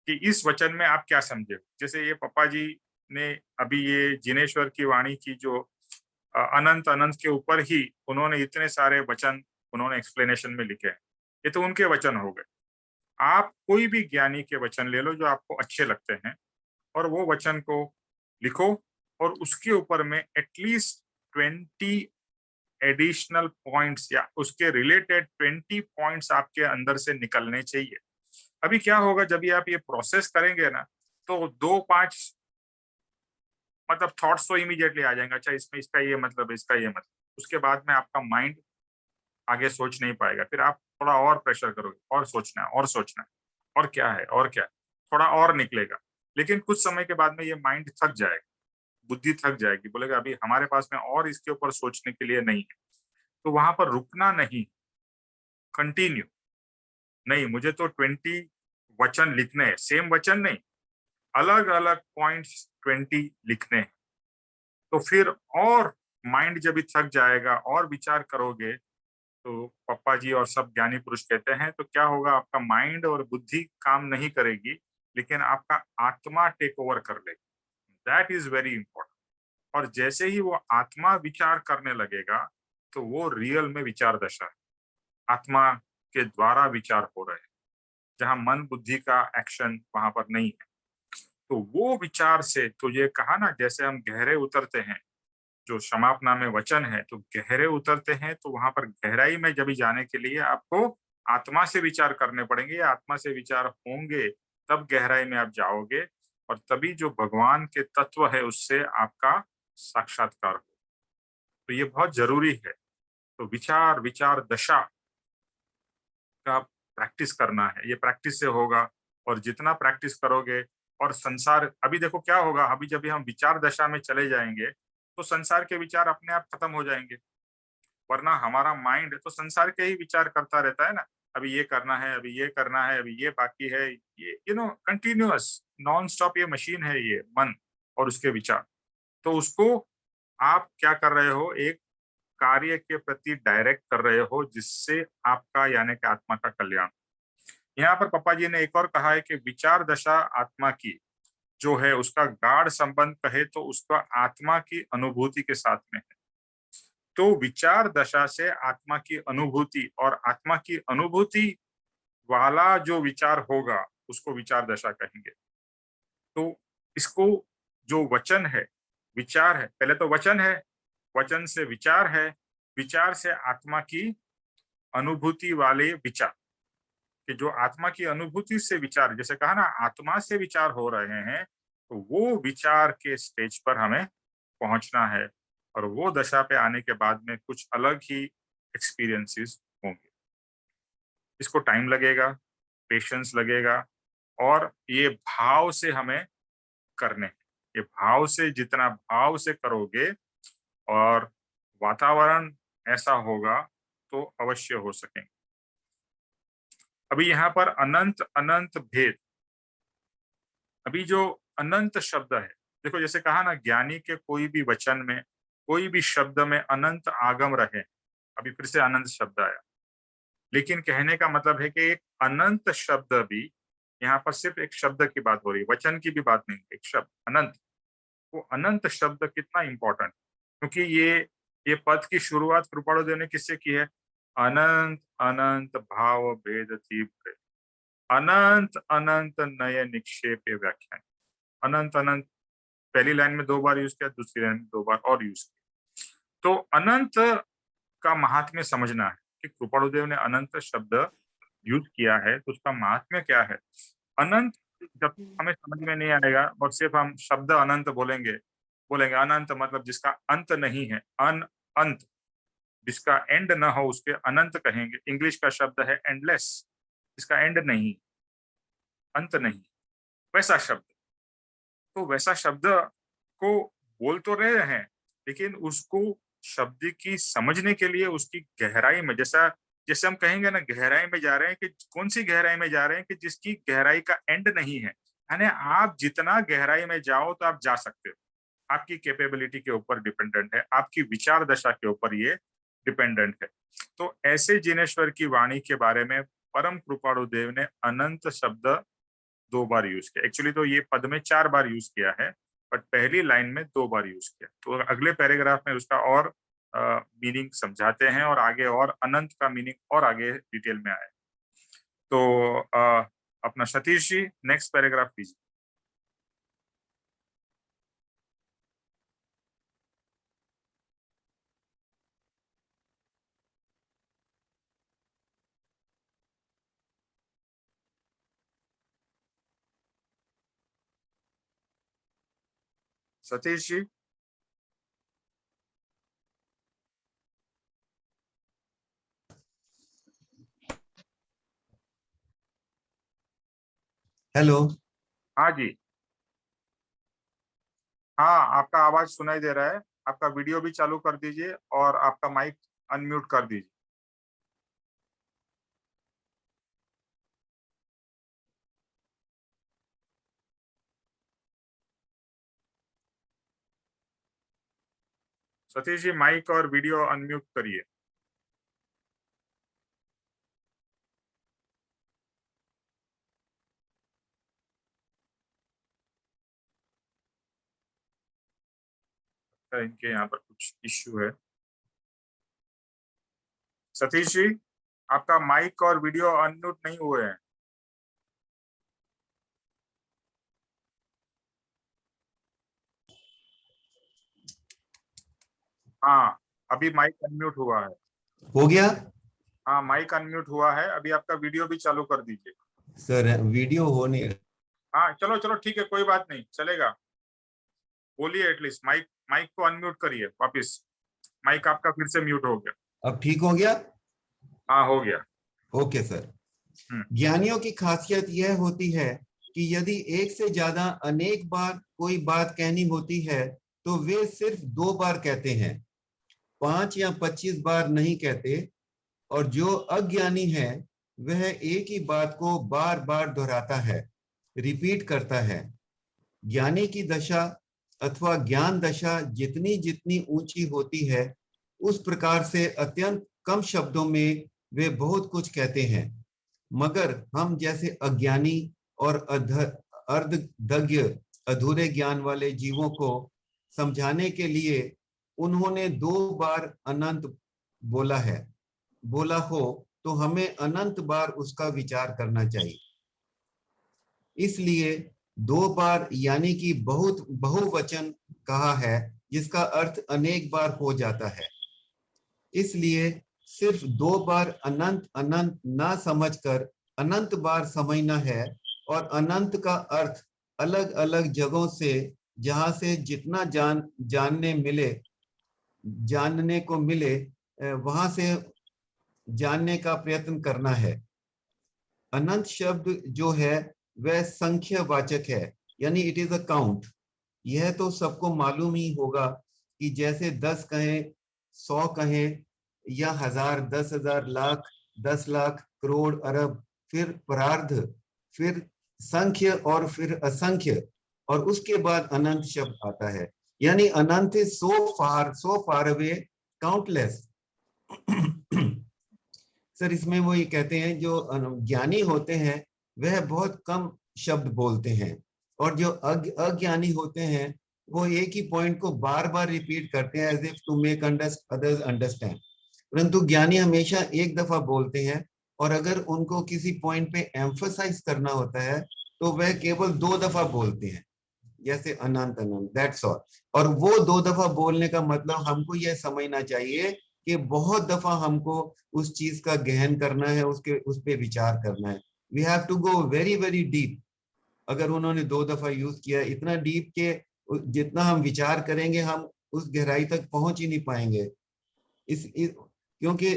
कि इस वचन में आप क्या समझे। जैसे ये पापा जी ने अभी ये जिनेश्वर की वाणी की जो अनंत अनंत के ऊपर ही उन्होंने इतने सारे वचन उन्होंने एक्सप्लेनेशन में लिखे हैं। ये तो उनके वचन हो गए। आप कोई भी ज्ञानी के वचन ले लो जो आपको अच्छे लगते हैं और वो वचन को लिखो और उसके ऊपर में एटलीस्ट 20 एडिशनल पॉइंट्स या उसके रिलेटेड 20 पॉइंट्स आपके अंदर से निकलने चाहिए। अभी क्या होगा जब भी आप ये प्रोसेस करेंगे ना, तो 2-5 मतलब थॉट्स तो इमीडिएटली आ जाएंगे। अच्छा इसमें इसका ये मतलब, इसका ये मतलब। उसके बाद में आपका माइंड आगे सोच नहीं पाएगा। फिर आप थोड़ा और प्रेशर करोगे, और सोचना है और सोचना है और क्या है और क्या है, थोड़ा और निकलेगा। लेकिन कुछ समय के बाद में ये माइंड थक जाएगा, बुद्धि थक जाएगी, बोलेगा अभी हमारे पास में और इसके ऊपर सोचने के लिए नहीं है। तो वहां पर रुकना नहीं, कंटिन्यू नहीं। मुझे तो 20 वचन लिखने हैं, सेम वचन नहीं, अलग अलग पॉइंट्स 20 लिखने हैं। तो फिर और माइंड जब भी थक जाएगा और विचार करोगे, तो पप्पा जी और सब ज्ञानी पुरुष कहते हैं तो क्या होगा, आपका माइंड और बुद्धि काम नहीं करेगी, लेकिन आपका आत्मा टेक ओवर कर लेगी। That is very important. और जैसे ही वो आत्मा विचार करने लगेगा तो वो रियल में विचार दशा है। आत्मा के द्वारा विचार हो रहे हैं, जहां मन बुद्धि का एक्शन वहां पर नहीं है। तो वो विचार से, तो ये कहा ना जैसे हम गहरे उतरते हैं, जो समापना में वचन है, तो गहरे उतरते हैं तो वहां पर गहराई में जब जाने के लिए आपको आत्मा से विचार करने पड़ेंगे। आत्मा से विचार होंगे तब गहराई में आप जाओगे और तभी जो भगवान के तत्व है उससे आपका साक्षात्कार हो। तो ये बहुत जरूरी है। तो विचार विचार दशा का प्रैक्टिस करना है। ये प्रैक्टिस से होगा और जितना प्रैक्टिस करोगे और संसार, अभी देखो क्या होगा, अभी जब भी हम विचार दशा में चले जाएंगे तो संसार के विचार अपने आप खत्म हो जाएंगे। वरना हमारा माइंड तो संसार के ही विचार करता रहता है ना, अभी ये करना है, अभी ये करना है, अभी ये बाकी है, ये कंटिन्यूअस नॉन स्टॉप ये मशीन है ये मन और उसके विचार। तो उसको आप क्या कर रहे हो, एक कार्य के प्रति डायरेक्ट कर रहे हो जिससे आपका यानी कि आत्मा का कल्याण। यहाँ पर पापा जी ने एक और कहा है कि विचार दशा आत्मा की जो है उसका गाढ़ संबंध कहे तो उसका आत्मा की अनुभूति के साथ में है। तो विचार दशा से आत्मा की अनुभूति और आत्मा की अनुभूति वाला जो विचार होगा उसको विचार दशा कहेंगे। तो इसको जो वचन है, विचार है, पहले तो वचन है, वचन से विचार है, विचार से आत्मा की अनुभूति वाले विचार, कि जो आत्मा की अनुभूति से विचार, जैसे कहा ना आत्मा से विचार हो रहे हैं, तो वो विचार के स्टेज पर हमें पहुंचना है और वो दशा पे आने के बाद में कुछ अलग ही एक्सपीरियंसेस होंगे। इसको टाइम लगेगा, पेशेंस लगेगा और ये भाव से हमें करने, ये भाव से, जितना भाव से करोगे और वातावरण ऐसा होगा तो अवश्य हो सकेंगे। अभी यहाँ पर अनंत अनंत भेद, अभी जो अनंत शब्द है, देखो जैसे कहा ना ज्ञानी के कोई भी वचन में, कोई भी शब्द में अनंत आगम रहे, अभी फिर से अनंत शब्द आया, लेकिन कहने का मतलब है कि एक अनंत शब्द भी, यहाँ पर सिर्फ एक शब्द की बात हो रही है, वचन की भी बात नहीं, एक शब्द अनंत, वो अनंत शब्द कितना इंपॉर्टेंट, क्योंकि ये पद की शुरुआत कृपाणु देव ने किससे की है, अनंत अनंत भाव भेद तीव्र, अनंत अनंत नए निक्षेप व्याख्यान। अनंत अनंत पहली लाइन में 2 बार यूज किया, दूसरी लाइन में 2 बार और यूज किया। तो अनंत का महात्म्य समझना है कि कृपाणु देव ने अनंत शब्द यूज किया है तो उसका महात्म्य क्या है। अनंत जब हमें समझ में नहीं आएगा और सिर्फ हम शब्द अनंत बोलेंगे अनंत मतलब जिसका अंत नहीं है, अंत जिसका एंड ना हो उसके अनंत कहेंगे। इंग्लिश का शब्द है एंडलेस, जिसका एंड नहीं, अंत नहीं, वैसा शब्द। तो वैसा शब्द को बोल तो रहे हैं, लेकिन उसको शब्द की समझने के लिए उसकी गहराई में, जैसे हम कहेंगे ना गहराई में जा रहे हैं, कि कौन सी गहराई में जा रहे हैं, कि जिसकी गहराई का एंड नहीं है। यानी आप जितना गहराई में जाओ तो आप जा सकते हो, आपकी कैपेबिलिटी के ऊपर डिपेंडेंट है, आपकी विचार दशा के ऊपर ये डिपेंडेंट है। तो ऐसे जिनेश्वर की वाणी के बारे में परम कृपाणु देव ने अनंत शब्द 2 बार यूज किया। एक्चुअली तो ये पद में 4 बार यूज किया है, बट पहली लाइन में 2 बार यूज किया। तो अगले पैराग्राफ में उसका और मीनिंग समझाते हैं और आगे और अनंत का मीनिंग और आगे डिटेल में आए। तो अपना सतीश जी नेक्स्ट पैराग्राफ लीजिए। सतीश जी। हेलो। हाँ जी, हाँ आपका आवाज सुनाई दे रहा है, आपका वीडियो भी चालू कर दीजिए और आपका माइक अनम्यूट कर दीजिए। सतीश जी माइक और वीडियो अनम्यूट करिए। इनके यहाँ पर कुछ इश्यू है। सतीश जी आपका माइक और वीडियो अनम्यूट नहीं हुए हैं। हाँ अभी माइक अनम्यूट हुआ है। हो गया? हाँ माइक अनम्यूट हुआ है, अभी आपका वीडियो भी चालू कर दीजिए। सर वीडियो हो नहीं रहा। हाँ चलो चलो ठीक है, कोई बात नहीं, चलेगा। बोलिए एटलीस्ट, माइक माइक को अनम्यूट करिए वापिस। माइक आपका फिर से म्यूट हो गया। अब ठीक हो गया? हाँ हो गया। Okay sir. ज्ञानियों की खासियत यह होती है कि यदि एक से ज्यादा अनेक बार कोई बात कहनी होती है तो वे सिर्फ 2 बार कहते हैं, 5 या 25 बार नहीं कहते। और जो अज्ञानी है वह एक ही बात को बार बार दोहराता है, रिपीट करता है। ज्ञानी की दशा अथवा ज्ञान दशा जितनी जितनी ऊंची होती है उस प्रकार से अत्यंत कम शब्दों में वे बहुत कुछ कहते हैं, मगर हम जैसे अज्ञानी और अर्धज्ञ अधूरे ज्ञान वाले जीवों को समझाने के लिए उन्होंने 2 बार अनंत बोला हो तो हमें अनंत बार उसका विचार करना चाहिए। इसलिए 2 बार यानी कि बहुवचन कहा है, जिसका अर्थ अनेक बार हो जाता है। इसलिए सिर्फ 2 बार अनंत अनंत ना समझकर अनंत बार समझना है, और अनंत का अर्थ अलग अलग जगहों से जहां से जितना जानने को मिले वहां से जानने का प्रयत्न करना है। अनंत शब्द जो है वह संख्यावाचक है, यानी इट इज अ काउंट। यह तो सबको मालूम ही होगा कि जैसे 10 कहें, 100 कहें, या 1000, 10,000, लाख, 10 लाख, करोड़, अरब, फिर परार्ध, फिर संख्य और फिर असंख्य, और उसके बाद अनंत शब्द आता है। यानी अनंत is so far away, countless. Sir इसमें वो ये कहते हैं जो ज्ञानी होते हैं वह बहुत कम शब्द बोलते हैं, और जो अज्ञानी होते हैं वो एक ही पॉइंट को बार बार रिपीट करते हैं as if to make others understand. परंतु ज्ञानी हमेशा एक दफा बोलते हैं, और अगर उनको किसी पॉइंट पे एम्फसाइज करना होता है तो वह केवल 2 दफा बोलते हैं, जैसे अनंत अनंत, दैट्स ऑल। और वो 2 दफा बोलने का मतलब हमको यह समझना चाहिए कि बहुत दफा हमको उस चीज का गहन करना है, उस पे विचार करना है। We have to go very very deep. अगर उन्होंने 2 दफा यूज किया, इतना डीप के जितना हम विचार करेंगे हम उस गहराई तक पहुंच ही नहीं पाएंगे। क्योंकि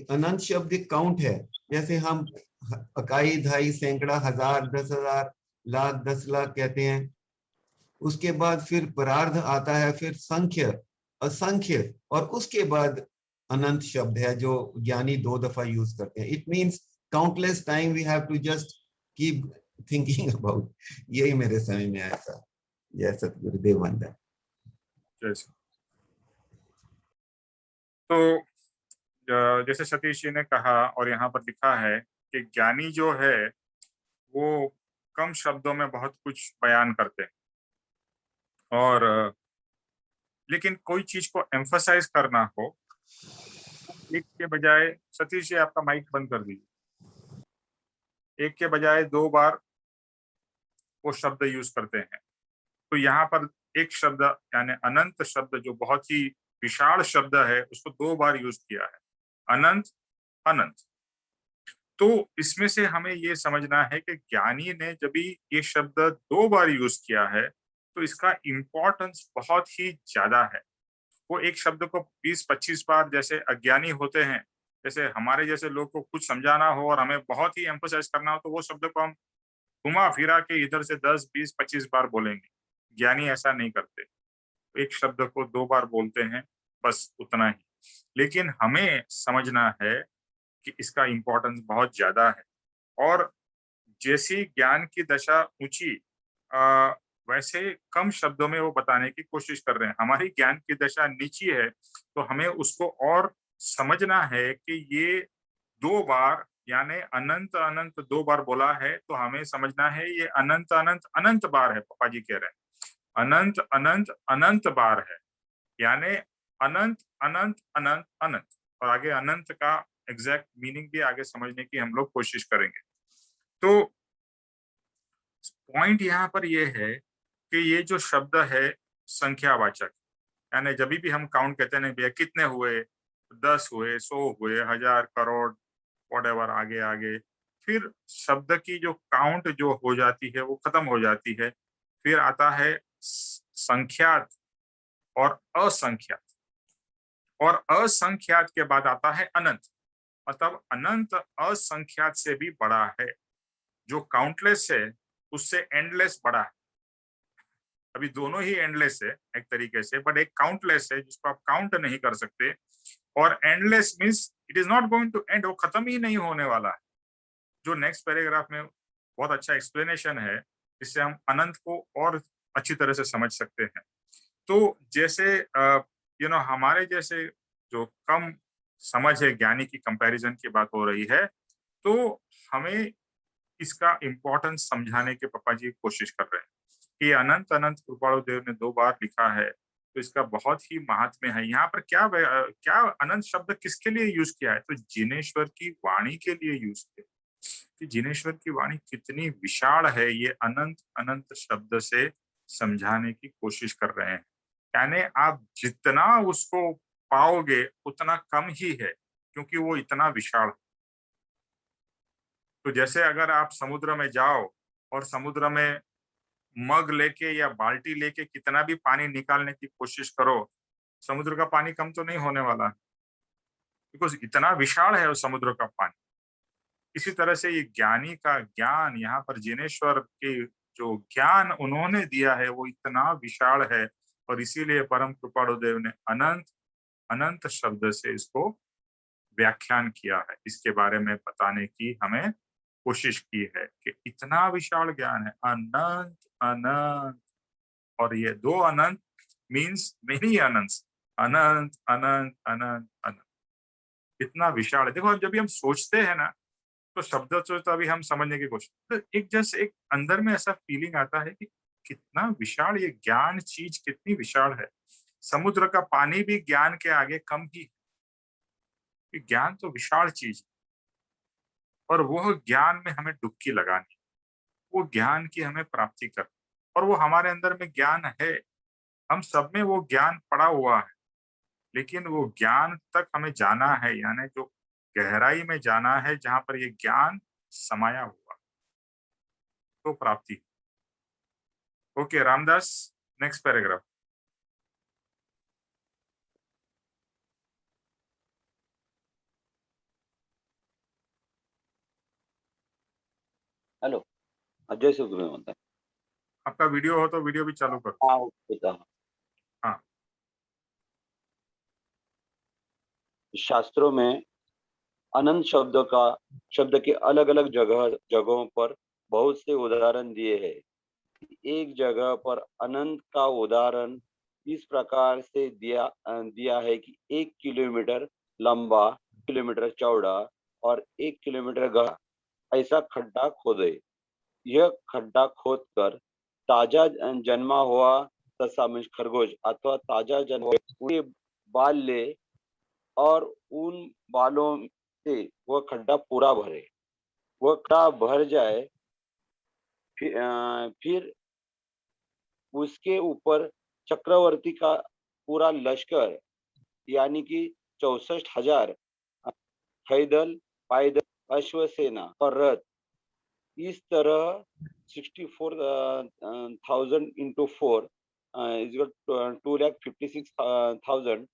अनंत शब्द एक काउंट है, जैसे हम इकाई, दहाई, सैकड़ा, 1000, 10,000, लाख, 10 लाख कहते हैं। उसके बाद फिर परार्ध आता है, फिर संख्य, असंख्य, और उसके बाद अनंत शब्द है जो ज्ञानी 2 दफा यूज करते हैं। It means countless time we have to just keep thinking about. यही मेरे समझ में आया था। जय सतगुरुदेव वंदन। तो जैसे सतीश जी ने कहा और यहाँ पर लिखा है कि ज्ञानी जो है वो कम शब्दों में बहुत कुछ बयान करते हैं, और लेकिन कोई चीज को एम्फसाइज करना हो, एक के बजाय, सतीश जी आपका माइक बंद कर दीजिए, एक के बजाय 2 बार वो शब्द यूज करते हैं। तो यहाँ पर एक शब्द यानी अनंत शब्द जो बहुत ही विशाल शब्द है उसको 2 बार यूज किया है, अनंत अनंत। तो इसमें से हमें ये समझना है कि ज्ञानी ने जब भी ये शब्द 2 बार यूज किया है तो इसका इम्पोर्टेंस बहुत ही ज्यादा है। वो एक शब्द को 20-25 बार, जैसे अज्ञानी होते हैं, जैसे हमारे जैसे लोग को कुछ समझाना हो और हमें बहुत ही एम्फसाइज करना हो तो वो शब्द को हम घुमा फिरा के इधर से 10, 20, 25 बार बोलेंगे। ज्ञानी ऐसा नहीं करते, एक शब्द को 2 बार बोलते हैं, बस उतना ही। लेकिन हमें समझना है कि इसका इम्पोर्टेंस बहुत ज्यादा है, और जैसी ज्ञान की दशा ऊंची वैसे कम शब्दों में वो बताने की कोशिश कर रहे हैं। हमारी ज्ञान की दशा नीची है तो हमें उसको और समझना है कि ये 2 बार यानी अनंत अनंत 2 बार बोला है, तो हमें समझना है ये अनंत अनंत अनंत बार है। पापा जी कह रहे हैं अनंत अनंत अनंत बार है, यानी अनंत अनंत अनंत अनंत। और आगे अनंत का एग्जैक्ट मीनिंग भी आगे समझने की हम लोग कोशिश करेंगे। तो पॉइंट यहाँ पर ये है कि ये जो शब्द है संख्यावाचक, यानी जब भी हम काउंट कहते हैं भैया कितने हुए, 10 हुए, 100 हुए, 1000, करोड़, व्हाटएवर, आगे आगे, फिर शब्द की जो काउंट जो हो जाती है वो खत्म हो जाती है। फिर आता है संख्यात और असंख्यात, और असंख्यात के बाद आता है अनंत। मतलब अनंत असंख्यात से भी बड़ा है, जो काउंटलेस है उससे एंडलेस बड़ा है। अभी दोनों ही एंडलेस है एक तरीके से, बट एक काउंटलेस है जिसको आप काउंट नहीं कर सकते, और endless means it is not going to end, वो खत्म ही नहीं होने वाला है। जो नेक्स्ट पैराग्राफ में बहुत अच्छा एक्सप्लेनेशन है, जिससे हम अनंत को और अच्छी तरह से समझ सकते हैं। तो जैसे हमारे जैसे जो कम समझ है, ज्ञानी की कंपैरिजन की बात हो रही है, तो हमें इसका इम्पोर्टेंस समझाने की पापा जी कोशिश कर रहे हैं कि अनंत अनंत कृपाणु देव ने 2 बार लिखा है, तो इसका बहुत ही महात्म्य है। यहाँ पर क्या अनंत शब्द किसके लिए यूज किया है? तो जिनेश्वर की वाणी के लिए यूज किया, कि जिनेश्वर की वाणी कितनी विशाल है, ये अनंत अनंत शब्द से समझाने की कोशिश कर रहे हैं। यानी आप जितना उसको पाओगे उतना कम ही है, क्योंकि वो इतना विशाल है। तो जैसे अगर आप समुद्र में जाओ और समुद्र में मग लेके या बाल्टी लेके कितना भी पानी निकालने की कोशिश करो, समुद्र का पानी कम तो नहीं होने वाला, बिकॉज इतना विशाल है उस समुद्र का पानी। इसी तरह से ये ज्ञानी का ज्ञान, यहाँ पर जिनेश्वर के जो ज्ञान उन्होंने दिया है वो इतना विशाल है, और इसीलिए परम कृपाणु देव ने अनंत अनंत शब्द से इसको व्याख्यान किया है, इसके बारे में बताने की हमें कोशिश की है कि इतना विशाल ज्ञान है, अनंत अनंत। और ये 2 अनंत मीन्स मेनी अनंत, अनंत अनंत अनंत अनंत, इतना विशाल है। देखो जब भी हम सोचते हैं ना, तो शब्द से तो अभी हम समझने की कोशिश, तो एक अंदर में ऐसा फीलिंग आता है कि कितना विशाल ये ज्ञान चीज, कितनी विशाल है। समुद्र का पानी भी ज्ञान के आगे कम ही है, कि ज्ञान तो विशाल चीज है, और वो ज्ञान में हमें डुबकी लगानी, वो ज्ञान की हमें प्राप्ति करनी, और वो हमारे अंदर में ज्ञान है, हम सब में वो ज्ञान पड़ा हुआ है, लेकिन वो ज्ञान तक हमें जाना है, यानी जो गहराई में जाना है जहां पर ये ज्ञान समाया हुआ, तो प्राप्ति। Okay Ramdas, next paragraph. Hello, Ajay Subramaniam. आपका वीडियो हो तो वीडियो भी चालू करो। हाँ, होता है। हाँ। शास्त्रों में अनंत शब्द के अलग अलग जगहों पर बहुत से उदाहरण दिए हैं। एक जगह पर अनंत का उदाहरण इस प्रकार से दिया है कि 1 किलोमीटर लंबा, किलोमीटर चौड़ा और 1 किलोमीटर गहरा ऐसा खड्डा खोदे। यह खड्डा खोदकर ताजा जन्मा हुआ ससा मीन्स खरगोश अथवा ताजा जन्मा हुए बाल ले और उन बालों से वह खड्डा पूरा भरे। वह खड्डा भर जाए, फिर उसके ऊपर चक्रवर्ती का पूरा लश्कर यानी कि 64,000 पैदल पायदल अश्वसेना और रथ, इस तरह 64,000 into 4 is equal to 2,56,000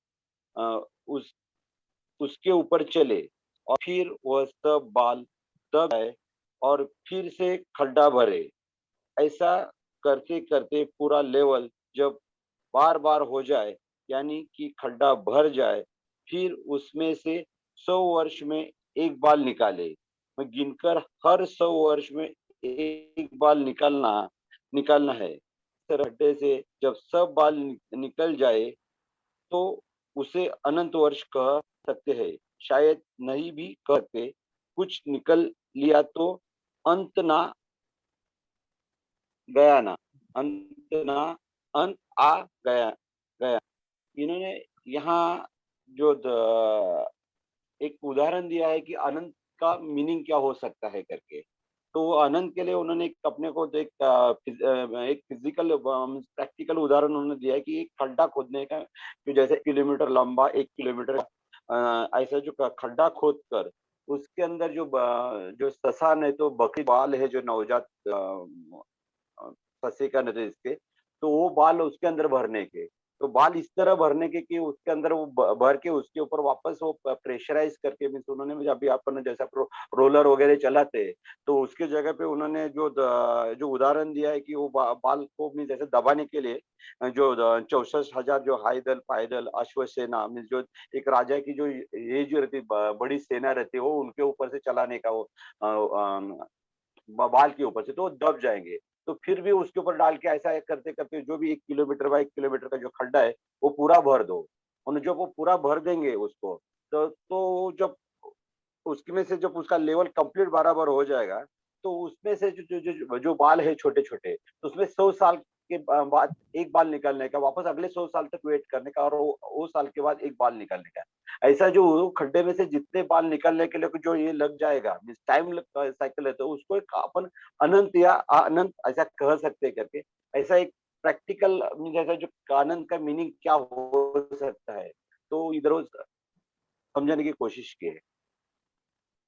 उसके ऊपर चले, और फिर वह सब बाल तब आए और फिर से खड्डा भरे। ऐसा करते करते पूरा लेवल जब बार बार हो जाए, यानी कि खड्डा भर जाए, फिर उसमें से 100 वर्ष में एक बाल निकाले। मैं गिनकर हर 100 वर्ष में एक बाल निकालना है। खड्डे से जब सब बाल निकल जाए तो उसे अनंत वर्ष कह सकते हैं, शायद नहीं भी कहते। कुछ निकल लिया तो अंत ना गया ना, अंत आ गया। इन्होंने यहाँ जो एक उदाहरण दिया है कि अनंत का मीनिंग क्या हो सकता है करके, तो वो अनंत के लिए उन्होंने अपने को एक फिजिकल प्रैक्टिकल उदाहरण उन्होंने दिया है कि एक खड्डा खोदने का, कि जैसे किलोमीटर लंबा 1 किलोमीटर ऐसा जो खड्डा खोद कर उसके अंदर जो ससा नहीं तो बकरी बाल है जो नवजात फंसे का नजर इसके, तो वो बाल उसके अंदर भरने के, तो बाल इस तरह भरने के कि उसके अंदर वो भर के उसके ऊपर वापस वो प्रेशराइज करके, मीन्स उन्होंने मुझे अभी आपने जैसा रोलर वगैरह चलाते, तो उसके जगह पे उन्होंने जो उदाहरण दिया है कि वो बाल को मीन्स जैसे दबाने के लिए जो 64,000 जो हाईदल पायदल अश्वसेना मीन्स जो एक राजा की जो ये जो रहती बड़ी सेना रहती है वो उनके ऊपर से चलाने का वो बाल के ऊपर से, तो दब जाएंगे। तो फिर भी उसके ऊपर डाल के ऐसा करते करते जो भी 1 किलोमीटर बाय 1 किलोमीटर का जो खड्डा है वो पूरा भर दो। और जब वो पूरा भर देंगे उसको तो जब उसमें से जब उसका लेवल कंप्लीट बराबर हो जाएगा, तो उसमें से जो बाल है छोटे-छोटे, तो उसमें 100 साल के बाद एक बाल निकलने का, वापस अगले 100 साल तक वेट करने का और वो साल के बाद एक बाल निकलने का। ऐसा जो खड्डे में से जितने बाल निकलने के लिए जो ये लग जाएगा, मीन्स टाइम साइकिल है, तो उसको एक अपन अनंत या अनंत ऐसा कह सकते हैं करके, ऐसा एक प्रैक्टिकल जैसा जो अनंत का मीनिंग क्या हो सकता है, तो इधर उस समझने की कोशिश की है।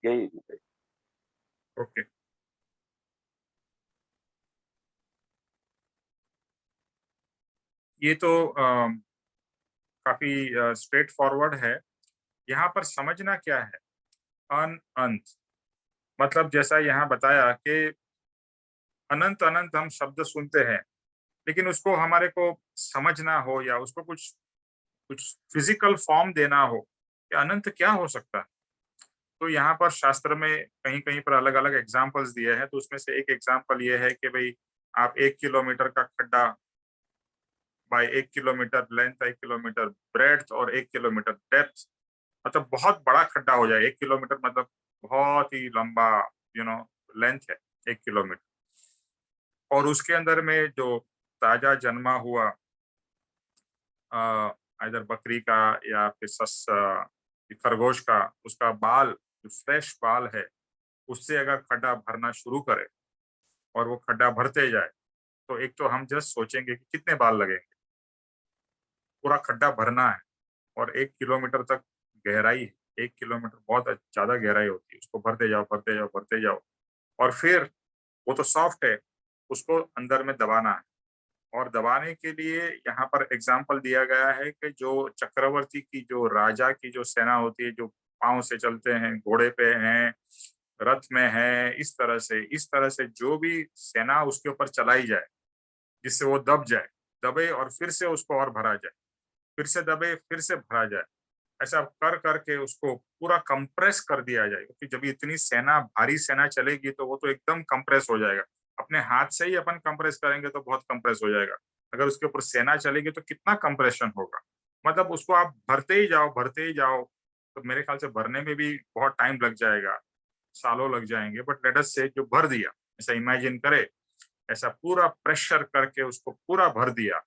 यही ओके। ये तो काफी स्ट्रेट फॉरवर्ड है। यहाँ पर समझना क्या है, अंत मतलब जैसा यहाँ बताया कि अनंत अनंत हम शब्द सुनते हैं, लेकिन उसको हमारे को समझना हो या उसको कुछ कुछ फिजिकल फॉर्म देना हो कि अनंत क्या हो सकता है, तो यहाँ पर शास्त्र में कहीं कहीं पर अलग अलग एग्जाम्पल्स दिए हैं। तो उसमें से एक एग्जाम्पल ये है कि भाई आप 1 किलोमीटर का खड्डा by 1 kilometre length, 1 kilometre breadth और 1 किलोमीटर डेप्थ, मतलब बहुत बड़ा खड्डा हो जाए। 1 किलोमीटर मतलब बहुत ही लंबा लेंथ है 1 किलोमीटर, और उसके अंदर में जो ताजा जन्मा हुआ इधर बकरी का या फिर खरगोश का, उसका बाल जो फ्रेश बाल है, उससे अगर खड्डा भरना शुरू करे और वो खड्डा भरते जाए, तो एक तो हम जस्ट सोचेंगे कि कितने बाल लगेंगे। पूरा खड्डा भरना है और 1 किलोमीटर तक गहराई है। 1 किलोमीटर बहुत ज्यादा गहराई होती है, उसको भरते जाओ भरते जाओ भरते जाओ, और फिर वो तो सॉफ्ट है, उसको अंदर में दबाना है। और दबाने के लिए यहाँ पर एग्जाम्पल दिया गया है कि जो चक्रवर्ती की, जो राजा की जो सेना होती है, जो पांव से चलते हैं, घोड़े पे हैं, रथ में है, इस तरह से जो भी सेना उसके ऊपर चलाई जाए, जिससे वो दब जाए, दबे और फिर से उसको और भरा जाए, फिर से दबे फिर से भरा जाए, ऐसा कर करके उसको पूरा कंप्रेस कर दिया जाए। क्योंकि जब इतनी सेना, भारी सेना चलेगी तो वो तो एकदम कंप्रेस हो जाएगा। अपने हाथ से ही अपन कंप्रेस करेंगे तो बहुत कंप्रेस हो जाएगा, अगर उसके ऊपर सेना चलेगी तो कितना कंप्रेशन होगा। मतलब उसको आप भरते ही जाओ, तो मेरे ख्याल से भरने में भी बहुत टाइम लग जाएगा, सालों लग जाएंगे। बट लेट अस से जो भर दिया, ऐसा इमेजिन करे, ऐसा पूरा प्रेशर करके उसको पूरा भर दिया,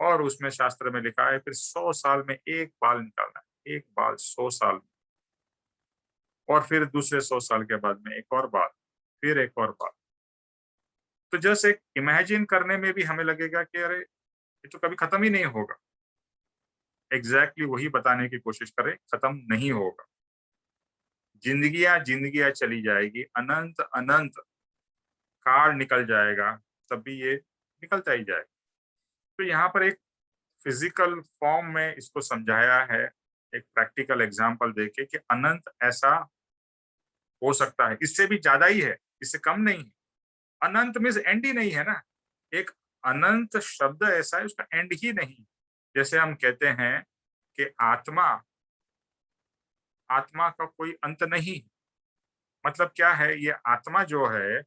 और उसमें शास्त्र में लिखा है फिर 100 साल में एक बाल निकालना है, एक बाल 100 साल में, और फिर दूसरे 100 साल के बाद में एक और बाल, फिर एक और बाल। तो जस्ट एक इमेजिन करने में भी हमें लगेगा कि अरे ये तो कभी खत्म ही नहीं होगा। एग्जैक्टली वही बताने की कोशिश करें, खत्म नहीं होगा। जिंदगियां चली जाएगी, अनंत अनंत काल निकल जाएगा, तब भी ये निकलता ही जाएगा। तो यहाँ पर एक फिजिकल फॉर्म में इसको समझाया है, एक प्रैक्टिकल एग्जांपल देके कि अनंत ऐसा हो सकता है, इससे भी ज्यादा ही है, इससे कम नहीं है। अनंत मीन्स एंड ही नहीं है ना। एक अनंत शब्द ऐसा है, उसका एंड ही नहीं। जैसे हम कहते हैं कि आत्मा का कोई अंत नहीं। मतलब क्या है, ये आत्मा जो है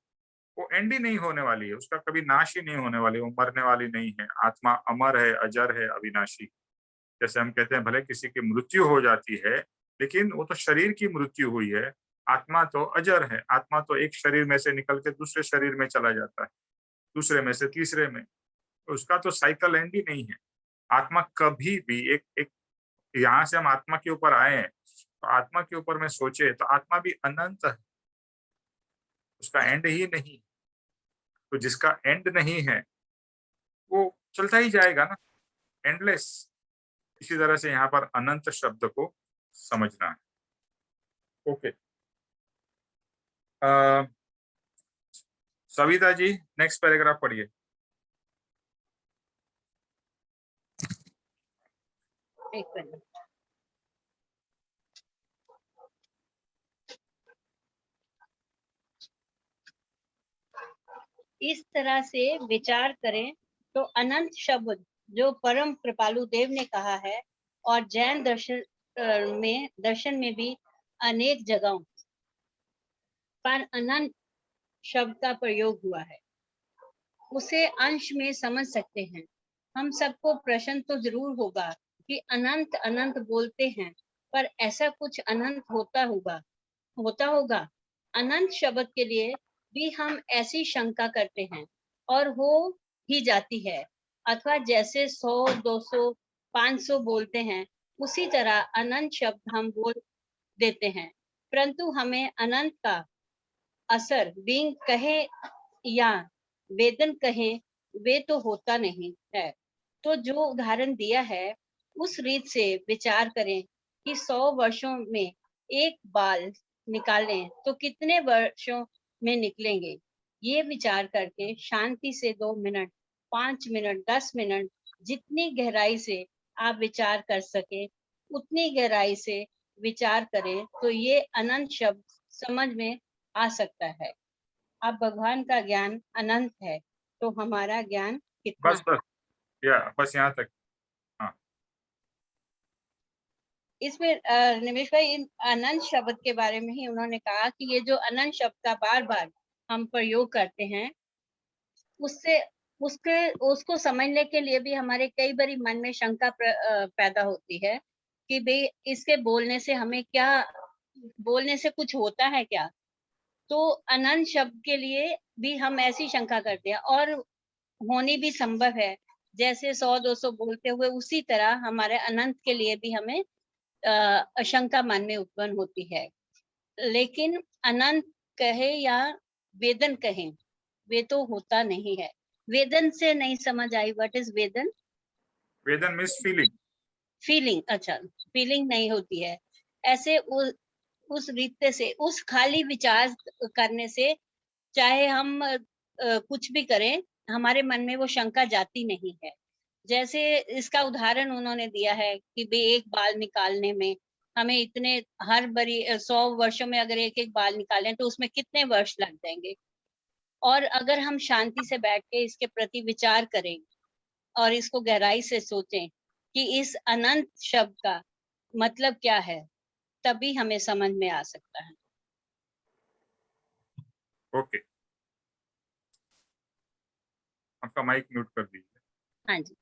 वो एंड ही नहीं होने वाली है, उसका कभी नाश ही नहीं होने वाली, वो मरने वाली नहीं है। आत्मा अमर है, अजर है, अविनाशी। जैसे हम कहते हैं भले किसी की मृत्यु हो जाती है, लेकिन वो तो शरीर की मृत्यु हुई है, आत्मा तो अजर है। आत्मा तो एक शरीर में से निकल के दूसरे शरीर में चला जाता है, दूसरे में से तीसरे में, तो उसका तो साइकिल एंड ही नहीं है। आत्मा कभी भी एक एक यहाँ से हम आत्मा के ऊपर आए हैं, तो आत्मा के ऊपर में सोचे तो आत्मा भी अनंत है, उसका एंड ही नहीं। तो जिसका एंड नहीं है वो चलता ही जाएगा ना, एंडलेस। इसी तरह से यहाँ पर अनंत शब्द को समझना है। Okay, Savita ji next paragraph पढ़िए। एक मिनट। इस तरह से विचार करें तो अनंत शब्द जो परम कृपालु देव ने कहा है, और जैन दर्शन में भी अनेक जगहों पर अनंत शब्द का प्रयोग हुआ है। उसे अंश में समझ सकते हैं। हम सबको प्रश्न तो जरूर होगा कि अनंत अनंत बोलते हैं, पर ऐसा कुछ अनंत होता होगा? अनंत शब्द के लिए भी हम ऐसी शंका करते हैं और हो ही जाती है। अथवा जैसे 100, 200, 500 बोलते हैं, उसी तरह अनंत शब्द हम बोल देते हैं, परंतु हमें अनंत का असर बीइंग कहे या वेदन कहे, वे तो होता नहीं है। तो जो उदाहरण दिया है, उस रीत से विचार करें कि 100 वर्षों में एक बाल निकालें तो कितने वर्षों में निकलेंगे। ये विचार करके शांति से 2 मिनट, 5 मिनट, 10 मिनट, जितनी गहराई से आप विचार कर सके, उतनी गहराई से विचार करें तो ये अनंत शब्द समझ में आ सकता है। अब भगवान का ज्ञान अनंत है, तो हमारा ज्ञान कितना बस है? बस बस यहाँ तक। हाँ, इसमें निमेश भाई, इन अनंत शब्द के बारे में ही उन्होंने कहा कि ये जो अनंत शब्द का बार बार हम प्रयोग करते हैं, उससे उसको समझने के लिए भी हमारे कई बारी मन में शंका पैदा होती है कि भाई इसके बोलने से हमें क्या, बोलने से कुछ होता है क्या? तो अनंत शब्द के लिए भी हम ऐसी शंका करते हैं, और होनी भी संभव है। जैसे 100, 200 बोलते हुए, उसी तरह हमारे अनंत के लिए भी हमें शंका मन में उत्पन्न होती है। लेकिन अनंत कहे या वेदन कहें, वे तो होता नहीं है। वेदन से नहीं समझ आई, व्हाट इज वेदन? वेदन मीन्स फीलिंग। फीलिंग, अच्छा, फीलिंग नहीं होती है। ऐसे उस रीते से, उस खाली विचार करने से, चाहे हम कुछ भी करें, हमारे मन में वो शंका जाती नहीं है। जैसे इसका उदाहरण उन्होंने दिया है कि भाई एक बाल निकालने में हमें इतने, हर बारी 100 वर्षों में अगर एक एक बाल निकालें तो उसमें कितने वर्ष लग जाएंगे। और अगर हम शांति से बैठ के इसके प्रति विचार करें और इसको गहराई से सोचें कि इस अनंत शब्द का मतलब क्या है, तभी हमें समझ में आ सकता है। ओके, आपका माइक म्यूट कर दीजिए। हाँ जी।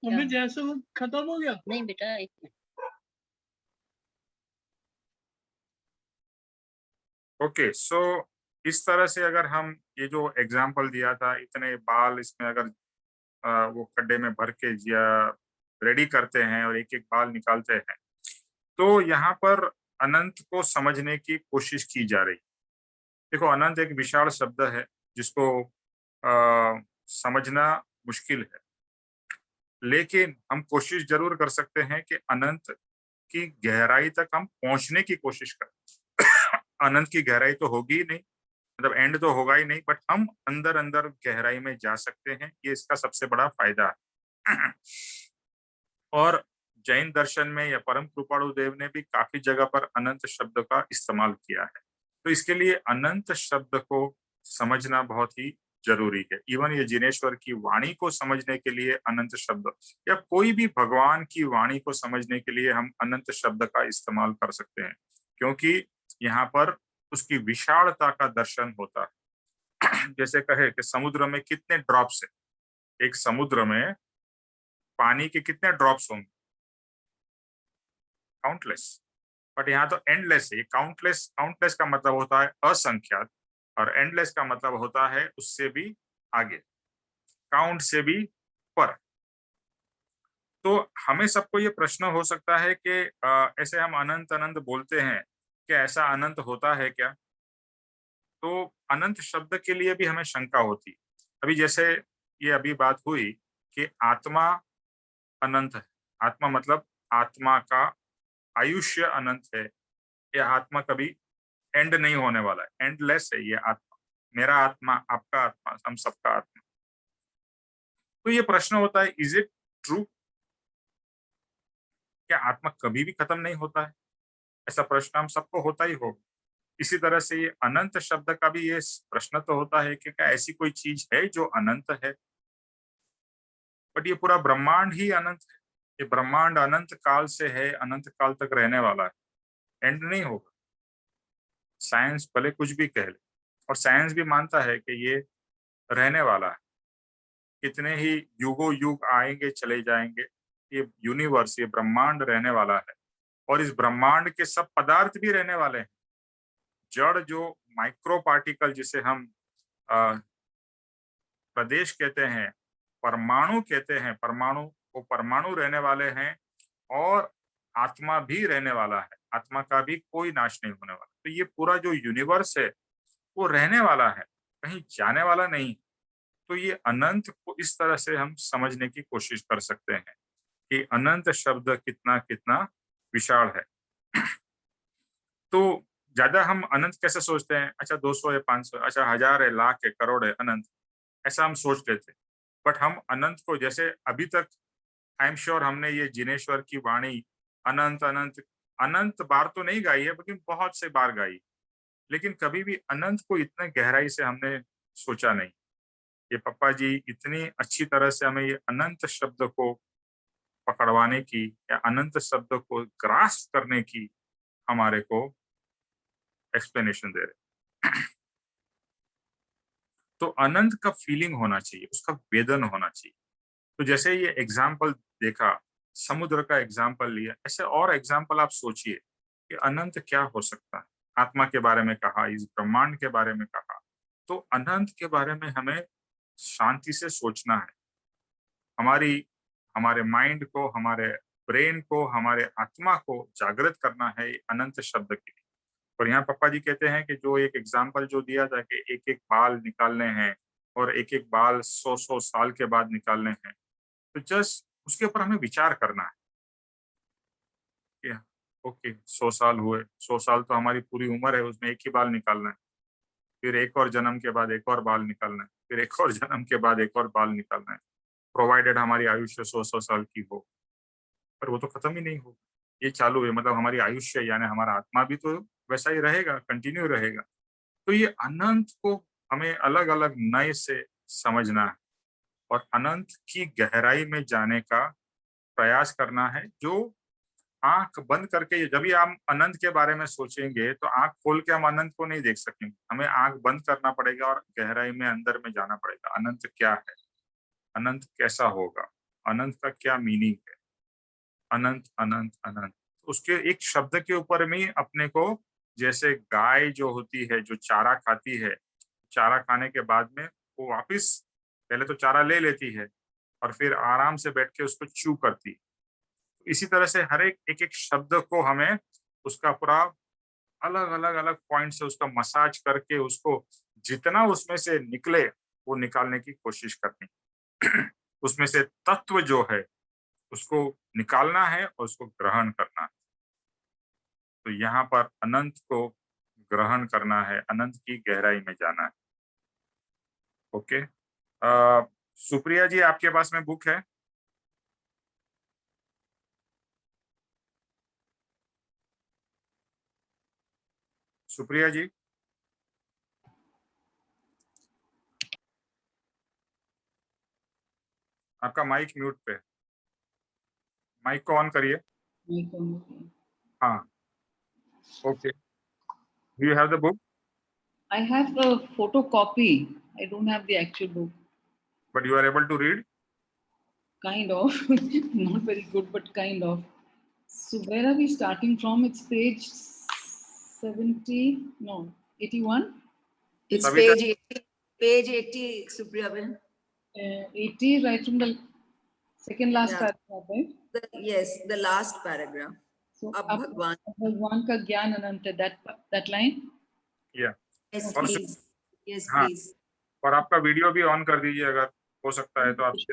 मम्मी जैसे वो खत्म हो गया। नहीं बेटा, एक मिनट। ओके, सो इस तरह से अगर हम ये जो एग्जाम्पल दिया था, इतने बाल इसमें अगर वो खड्डे में भर के या रेडी करते हैं और एक एक बाल निकालते हैं, तो यहाँ पर अनंत को समझने की कोशिश की जा रही है। देखो, अनंत एक विशाल शब्द है जिसको समझना मुश्किल है, लेकिन हम कोशिश जरूर कर सकते हैं कि अनंत की गहराई तक हम पहुंचने की कोशिश करें। अनंत की गहराई तो होगी ही नहीं, मतलब एंड तो होगा ही नहीं, बट हम अंदर अंदर गहराई में जा सकते हैं। ये इसका सबसे बड़ा फायदा है। और जैन दर्शन में या परम कृपाणु देव ने भी काफी जगह पर अनंत शब्द का इस्तेमाल किया है। तो इसके लिए अनंत शब्द को समझना बहुत ही जरूरी है। इवन ये जिनेश्वर की वाणी को समझने के लिए अनंत शब्द, या कोई भी भगवान की वाणी को समझने के लिए हम अनंत शब्द का इस्तेमाल कर सकते हैं, क्योंकि यहाँ पर उसकी विशालता का दर्शन होता है। जैसे कहे कि समुद्र में कितने ड्रॉप्स है, एक समुद्र में पानी के कितने ड्रॉप्स होंगे? काउंटलेस। बट यहाँ तो एंडलेस है। ये काउंटलेस, काउंटलेस का मतलब होता है असंख्यात, और एंडलेस का मतलब होता है उससे भी आगे, काउंट से भी पर। तो हमें सबको ये प्रश्न हो सकता है कि ऐसे हम अनंत अनंत बोलते हैं, क्या ऐसा अनंत होता है क्या? तो अनंत शब्द के लिए भी हमें शंका होती। अभी जैसे ये अभी बात हुई कि आत्मा अनंत है। आत्मा मतलब आत्मा का आयुष्य अनंत है। ये आत्मा कभी एंड नहीं होने वाला है, एंडलेस है ये आत्मा। मेरा आत्मा, आपका आत्मा, हम सबका आत्मा। तो ये प्रश्न होता है, इज इट ट्रू? क्या आत्मा कभी भी खत्म नहीं होता है? ऐसा प्रश्न हम सबको होता ही होगा। इसी तरह से ये अनंत शब्द का भी ये प्रश्न तो होता है कि क्या ऐसी कोई चीज है जो अनंत है? बट ये पूरा ब्रह्मांड ही अनंत है। ये ब्रह्मांड अनंत काल से है, अनंत काल तक रहने वाला है, एंड नहीं होगा। साइंस भले कुछ भी कह ले, और साइंस भी मानता है कि ये रहने वाला है, कितने ही युगों युग आएंगे चले जाएंगे, ये यूनिवर्स, ये ब्रह्मांड रहने वाला है और इस ब्रह्मांड के सब पदार्थ भी रहने वाले हैं। जड़ जो माइक्रो पार्टिकल जिसे हम प्रदेश कहते हैं, परमाणु कहते हैं, परमाणु, वो परमाणु रहने वाले हैं और आत्मा भी रहने वाला है, आत्मा का भी कोई नाश नहीं होने वाला। तो ये पूरा जो यूनिवर्स है वो रहने वाला है, कहीं जाने वाला नहीं। तो ये अनंत को इस तरह से हम समझने की कोशिश कर सकते हैं कि अनंत शब्द कितना कितना विशाल है। तो ज्यादा हम अनंत कैसे सोचते हैं, अच्छा 200 है, 500, अच्छा 1000 है, लाख है, करोड़ है, अनंत, ऐसा हम सोच लेते। बट हम अनंत को, जैसे अभी तक आई एम श्योर हमने ये जिनेश्वर की वाणी अनंत अनंत अनंत बार तो नहीं गाई है, लेकिन बहुत से बार गाई, लेकिन कभी भी अनंत को इतने गहराई से हमने सोचा नहीं। ये पप्पा जी इतनी अच्छी तरह से हमें ये अनंत शब्द को पकड़वाने की या अनंत शब्द को ग्रास्प करने की हमारे को एक्सप्लेनेशन दे रहे। तो अनंत का फीलिंग होना चाहिए, उसका वेदन होना चाहिए। तो जैसे ये एग्जाम्पल देखा, समुद्र का एग्जाम्पल लिया, ऐसे और एग्जाम्पल आप सोचिए कि अनंत क्या हो सकता है। आत्मा के बारे में कहा, इस ब्रह्मांड के बारे में कहा, तो अनंत के बारे में हमें शांति से सोचना है। हमारे माइंड को, हमारे ब्रेन को, हमारे आत्मा को जागृत करना है अनंत शब्द के लिए। और यहाँ पप्पा जी कहते हैं कि जो एक एग्जाम्पल जो दिया था कि एक एक बाल निकालने हैं और एक एक बाल 100 साल के बाद निकालने हैं, तो जस्ट उसके ऊपर हमें विचार करना है कि ओके 100 साल हुए, 100 साल तो हमारी पूरी उम्र है, उसमें एक ही बाल निकालना है, फिर एक और जन्म के बाद एक और बाल निकालना है, फिर एक और जन्म के बाद एक और बाल निकालना है, प्रोवाइडेड हमारी आयुष्य 100 साल की हो। पर वो तो खत्म ही नहीं हो, ये चालू है, मतलब हमारी आयुष्य यानी हमारा आत्मा भी तो वैसा ही रहेगा, कंटिन्यू रहेगा। तो ये अनंत को हमें अलग अलग नए से समझना है और अनंत की गहराई में जाने का प्रयास करना है। जो आंख बंद करके, जब भी हम अनंत के बारे में सोचेंगे तो आंख खोल के हम अनंत को नहीं देख सकेंगे, हमें आंख बंद करना पड़ेगा और गहराई में अंदर में जाना पड़ेगा। अनंत क्या है, अनंत कैसा होगा, अनंत का क्या मीनिंग है, अनंत अनंत अनंत। उसके एक शब्द के ऊपर में अपने को, जैसे गाय जो होती है जो चारा खाती है, चारा खाने के बाद में वो वापस पहले तो चारा ले लेती है और फिर आराम से बैठ के उसको च्यू करती है। इसी तरह से हर एक एक शब्द को हमें उसका पूरा अलग अलग अलग पॉइंट से उसका मसाज करके उसको जितना उसमें से निकले वो निकालने की कोशिश करनी। उसमें से तत्व जो है उसको निकालना है और उसको ग्रहण करना है। तो यहाँ पर अनंत को ग्रहण करना है, अनंत की गहराई में जाना है। ओके, सुप्रिया जी आपके पास में बुक है? सुप्रिया जी, आपका माइक म्यूट पे, माइक को ऑन करिए। हाँ, okay, do you have the book? I have a photocopy. I don't have the actual book. But you are able to read? Kind of. Not very good, but kind of. So where are we starting from? It's page 70, no, 81? It's Savita? page 80, Supriya Ben. 80, right from the second last Yeah. paragraph, right? Yes, the last paragraph. So, Ab Bhagwan. Bhagwan ka gyan anant hai, that line? Yeah. Yes, और please. Yes, हाँ, please. और आपका video भी on कर दीजिए अगर हो सकता है तो आप I'm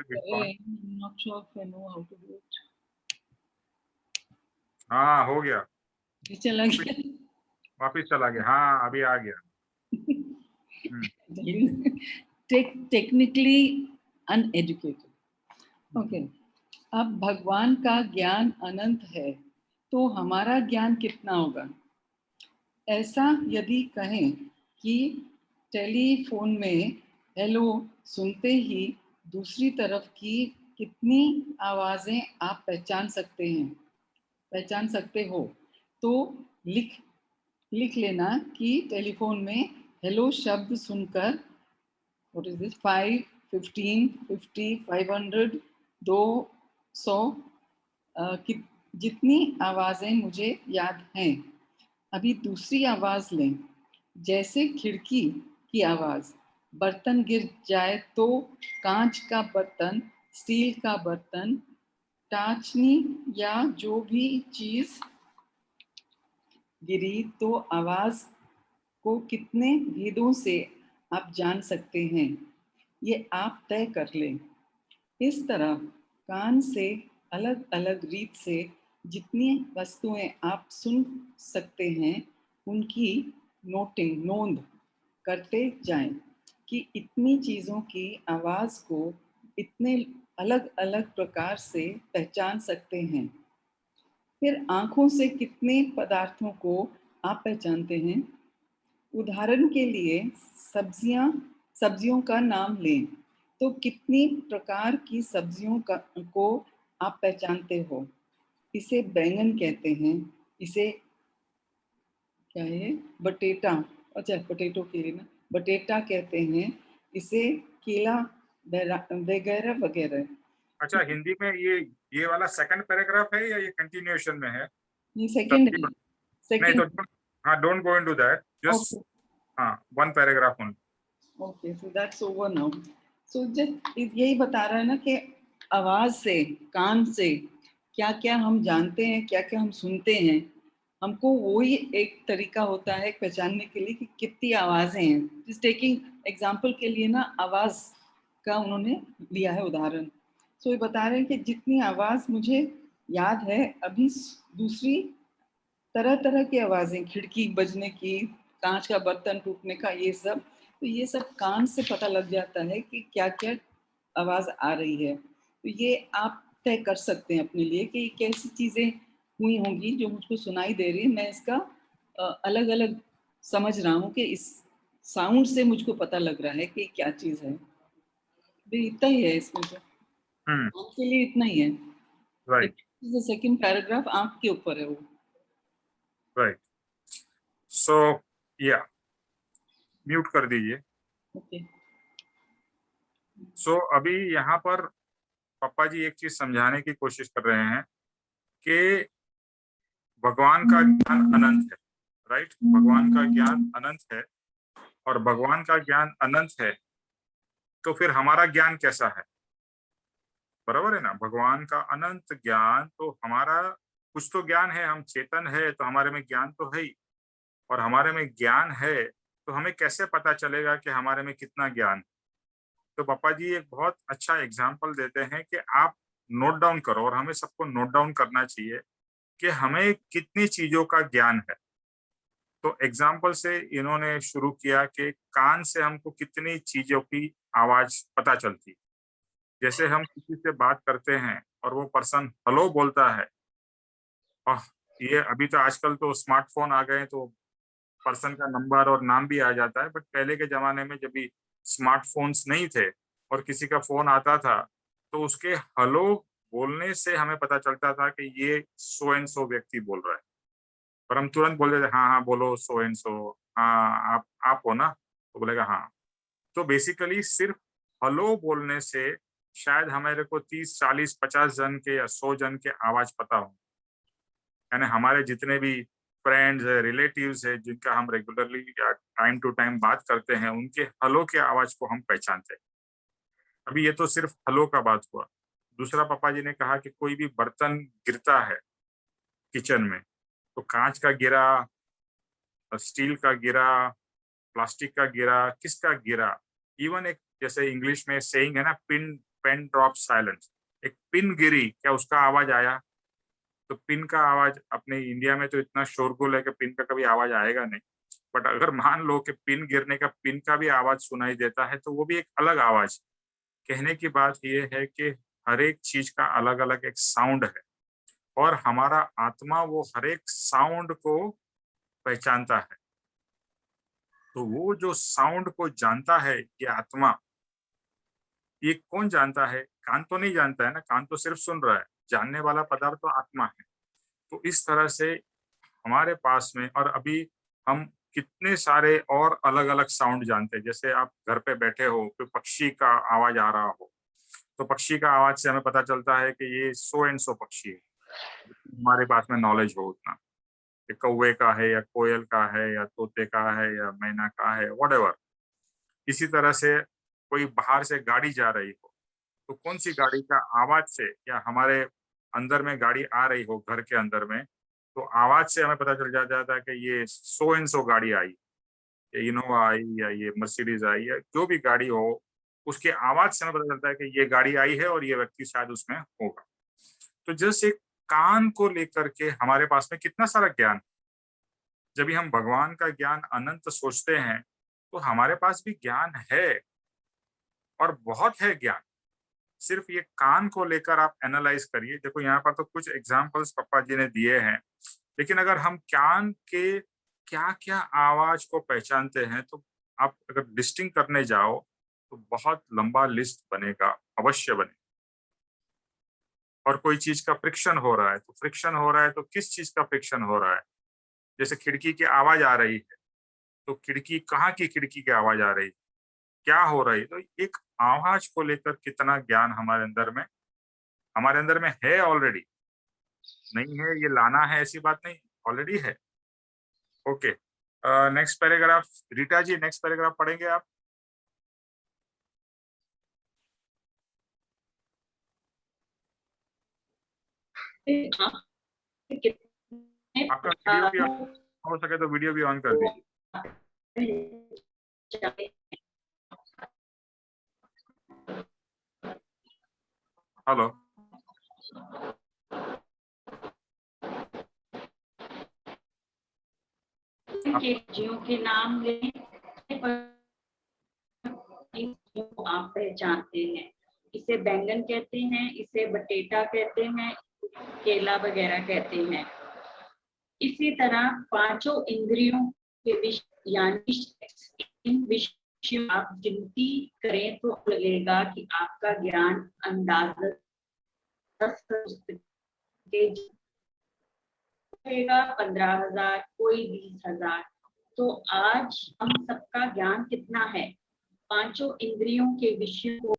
not sure if I know how to do it. हाँ, हो गया, चला गया। वापिस चला गया। हाँ, अभी आ गया। Technically uneducated. Okay. अब भगवान का ज्ञान अनंत है तो हमारा ज्ञान कितना होगा? ऐसा यदि कहें कि टेलीफोन में हेलो सुनते ही दूसरी तरफ की कितनी आवाजें आप पहचान सकते हो, तो लिख लेना कि टेलीफोन में हेलो शब्द सुनकर व्हाट इज दिस 5, 15, 50, 500, 200 कि जितनी आवाजें मुझे याद हैं। अभी दूसरी आवाज लें, जैसे खिड़की की आवाज, बर्तन गिर जाए तो कांच का बर्तन, स्टील का बर्तन, टाचनी या जो भी चीज गिरी तो आवाज को कितने भेदों से आप जान सकते हैं, ये आप तय कर लें। इस तरह कान से अलग अलग रीत से जितनी वस्तुएं आप सुन सकते हैं उनकी नोंद करते जाएं कि इतनी चीजों की आवाज को इतने अलग अलग प्रकार से पहचान सकते हैं। फिर आंखों से कितने पदार्थों को आप पहचानते हैं। उदाहरण के लिए सब्जियों का नाम लें तो कितनी प्रकार की सब्जियों को आप पहचानते हो। इसे बैंगन कहते हैं, इसे क्या है बटेटा, अच्छा पोटैटो के लिए ना बटेटा कहते हैं, इसे केला वगैरह वगैरह। अच्छा, हिंदी में ये वाला सेकंड पैराग्राफ है या ये कंटिन्यूएशन में है? ये सेकंड है। नहीं सेकंड तो हाँ, don't go into that, just हाँ, one paragraph only. Okay, so that's over now. So just यही बता रहा है ना कि आवाज से, कान से क्या क्या हम जानते हैं, क्या क्या हम सुनते हैं। हमको वही एक तरीका होता है पहचानने के लिए कि कितनी आवाजें हैं। जस्ट टेकिंग एग्जांपल के लिए ना आवाज का उन्होंने लिया है उदाहरण। सो ये बता रहे हैं कि जितनी आवाज मुझे याद है, अभी दूसरी तरह तरह की आवाजें, खिड़की बजने की, कांच का बर्तन टूटने का, ये सब, तो ये सब कान से पता लग जाता है कि क्या क्या आवाज आ रही है। तो ये आप तय कर सकते हैं अपने लिए कि कैसी चीजें हुई होंगी जो मुझको सुनाई दे रही है। मैं इसका अलग अलग समझ रहा हूँ कि इस साउंड से मुझको पता लग रहा है कि क्या चीज है। तो इतना ही है इसमें, तो आँख के लिए इतना ही है। राइट सेकंड पैराग्राफ आँख के ऊपर है वो। राइट। सो या म्यूट कर दीजिए। ओके। सो अभी यहाँ पर पापा जी एक चीज समझाने की कोशिश कर रहे हैं कि भगवान का ज्ञान अनंत है, राइट? भगवान का ज्ञान अनंत है, और भगवान का ज्ञान अनंत है तो फिर हमारा ज्ञान कैसा है? बराबर है ना? भगवान का अनंत ज्ञान, तो हमारा कुछ तो ज्ञान है, हम चेतन है तो हमारे में ज्ञान तो है ही, और हमारे में ज्ञान है तो हमें कैसे पता चलेगा कि हमारे में कितना ज्ञान है? तो पापा जी एक बहुत अच्छा एग्जाम्पल देते हैं कि आप नोट डाउन करो, और हमें सबको नोट डाउन करना चाहिए कि हमें कितनी चीजों का ज्ञान है। तो एग्जाम्पल से इन्होंने शुरू किया कि कान से हमको कितनी चीजों की आवाज पता चलती। जैसे हम किसी से बात करते हैं और वो पर्सन हेलो बोलता है, और ये अभी तो आजकल तो स्मार्टफोन आ गए तो पर्सन का नंबर और नाम भी आ जाता है, बट पहले के जमाने में जब भी स्मार्टफोन्स नहीं थे और किसी का फोन आता था तो उसके हेलो बोलने से हमें पता चलता था कि ये सो एंड सो व्यक्ति बोल रहा है, पर हम तुरंत बोल देते हाँ हाँ बोलो सो एंड सो, हाँ आप हो ना, तो बोलेगा हाँ। तो बेसिकली सिर्फ हेलो बोलने से शायद हमारे को 30, 40, 50 जन के या 100 जन के आवाज पता हो, यानी हमारे जितने भी फ्रेंड्स है, रिलेटिव्स है, जिनका हम रेगुलरली या टाइम टू टाइम बात करते हैं, उनके हेलो के आवाज को हम पहचानते हैं। अभी ये तो सिर्फ हेलो का बात हुआ। दूसरा पापा जी ने कहा कि कोई भी बर्तन गिरता है किचन में, तो कांच का गिरा, स्टील का गिरा, प्लास्टिक का गिरा, किसका गिरा, इवन एक जैसे इंग्लिश में सेइंग है ना, पिन पेन ड्रॉप साइलेंस, एक पिन गिरी, क्या उसका आवाज आया? तो पिन का आवाज अपने इंडिया में तो इतना शोरगुल है कि पिन का कभी आवाज आएगा नहीं, बट अगर मान लो कि पिन गिरने का पिन का भी आवाज सुनाई देता है तो वो भी एक अलग आवाज। कहने की बात ये है कि हर एक चीज का अलग अलग एक साउंड है, और हमारा आत्मा वो हर एक साउंड को पहचानता है। तो वो जो साउंड को जानता है, ये आत्मा, ये कौन जानता है? कान तो नहीं जानता है ना, कान तो सिर्फ सुन रहा है, जानने वाला पदार्थ तो आत्मा है। तो इस तरह से हमारे पास में, और अभी हम कितने सारे और अलग अलग साउंड जानते हैं। जैसे आप घर पे बैठे हो, कोई पक्षी का आवाज आ रहा हो, तो पक्षी का आवाज से हमें पता चलता है कि ये सो एंड सो पक्षी है, हमारे पास में नॉलेज हो उतना, कि कौवे का है या कोयल का है या तोते का है या मैना का है, व्हाटएवर। इसी तरह से कोई बाहर से गाड़ी जा रही हो, तो कौन सी गाड़ी का आवाज से, या हमारे अंदर में गाड़ी आ रही हो घर के अंदर में, तो आवाज से हमें पता चल जाता है कि ये सो एंड सो गाड़ी आई, या इनोवा आई, या ये मर्सिडीज आई, या जो भी गाड़ी हो, उसके आवाज से हमें पता चलता है कि ये गाड़ी आई है और ये व्यक्ति शायद उसमें होगा। तो जस्ट एक कान को लेकर के हमारे पास में कितना सारा ज्ञान। जब भी हम भगवान का ज्ञान अनंत सोचते हैं, तो हमारे पास भी ज्ञान है, और बहुत है ज्ञान। सिर्फ ये कान को लेकर आप एनालाइज करिए। देखो यहाँ पर तो कुछ एग्जाम्पल्स पप्पा जी ने दिए हैं, लेकिन अगर हम कान के क्या क्या आवाज को पहचानते हैं, तो आप अगर लिस्टिंग करने जाओ तो बहुत लंबा लिस्ट बनेगा, अवश्य बने। और कोई चीज का फ्रिक्शन हो रहा है, तो फ्रिक्शन हो रहा है तो किस चीज का फ्रिक्शन हो रहा है। जैसे खिड़की की आवाज आ रही है, तो खिड़की, कहाँ की खिड़की की आवाज आ रही है, क्या हो रही है। तो एक आवाज को लेकर कितना ज्ञान हमारे अंदर में है ऑलरेडी। नहीं है ये लाना है ऐसी बात नहीं, ऑलरेडी है। ओके, नेक्स्ट पैराग्राफ रीटा जी, नेक्स्ट पैराग्राफ पढ़ेंगे आप। आपका वीडियो भी हो सके तो वीडियो भी ऑन कर दीजिए। हेलो, के जीव के नाम लेने पर आप पहचानते हैं। इसे बैंगन कहते हैं, इसे बटेटा कहते हैं, केला वगैरह कहते हैं। इसी तरह पांचों इंद्रियों के विषय यानी इन विषयों आप गिनती करें तो लगेगा कि आपका ज्ञान अंदाजा 15,000, कोई 20,000। तो आज हम सबका ज्ञान कितना है पांचों इंद्रियों के विषयों को।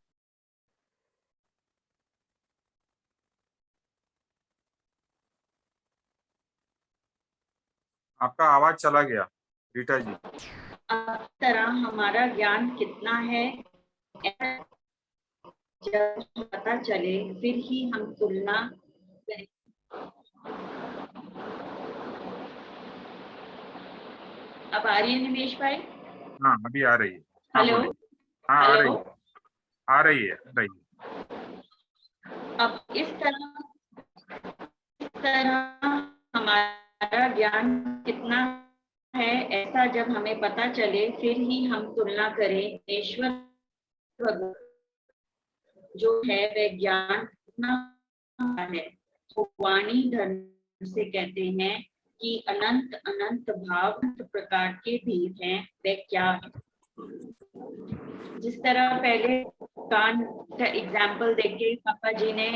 आपका आवाज चला गया रीटा जी। इस तरह हमारा ज्ञान कितना है जब पता चले, फिर ही हम तुलना करें। अब आ रही है निमेश भाई? हाँ अभी आ रही है। हाँ हेलो, बोलिए। हाँ आ रही है, आ रही है, आ रही है। अब इस तरह हमारा ज्ञान कितना है ऐसा जब हमें पता चले, फिर ही हम तुलना करें। ईश्वर जो है वह ज्ञान कितना है। तो वाणी धर्म से कहते हैं कि अनंत अनंत भाव अनंत प्रकार के भेद हैं, वे क्या है। जिस तरह पहले कान का एग्जाम्पल देके पापा जी ने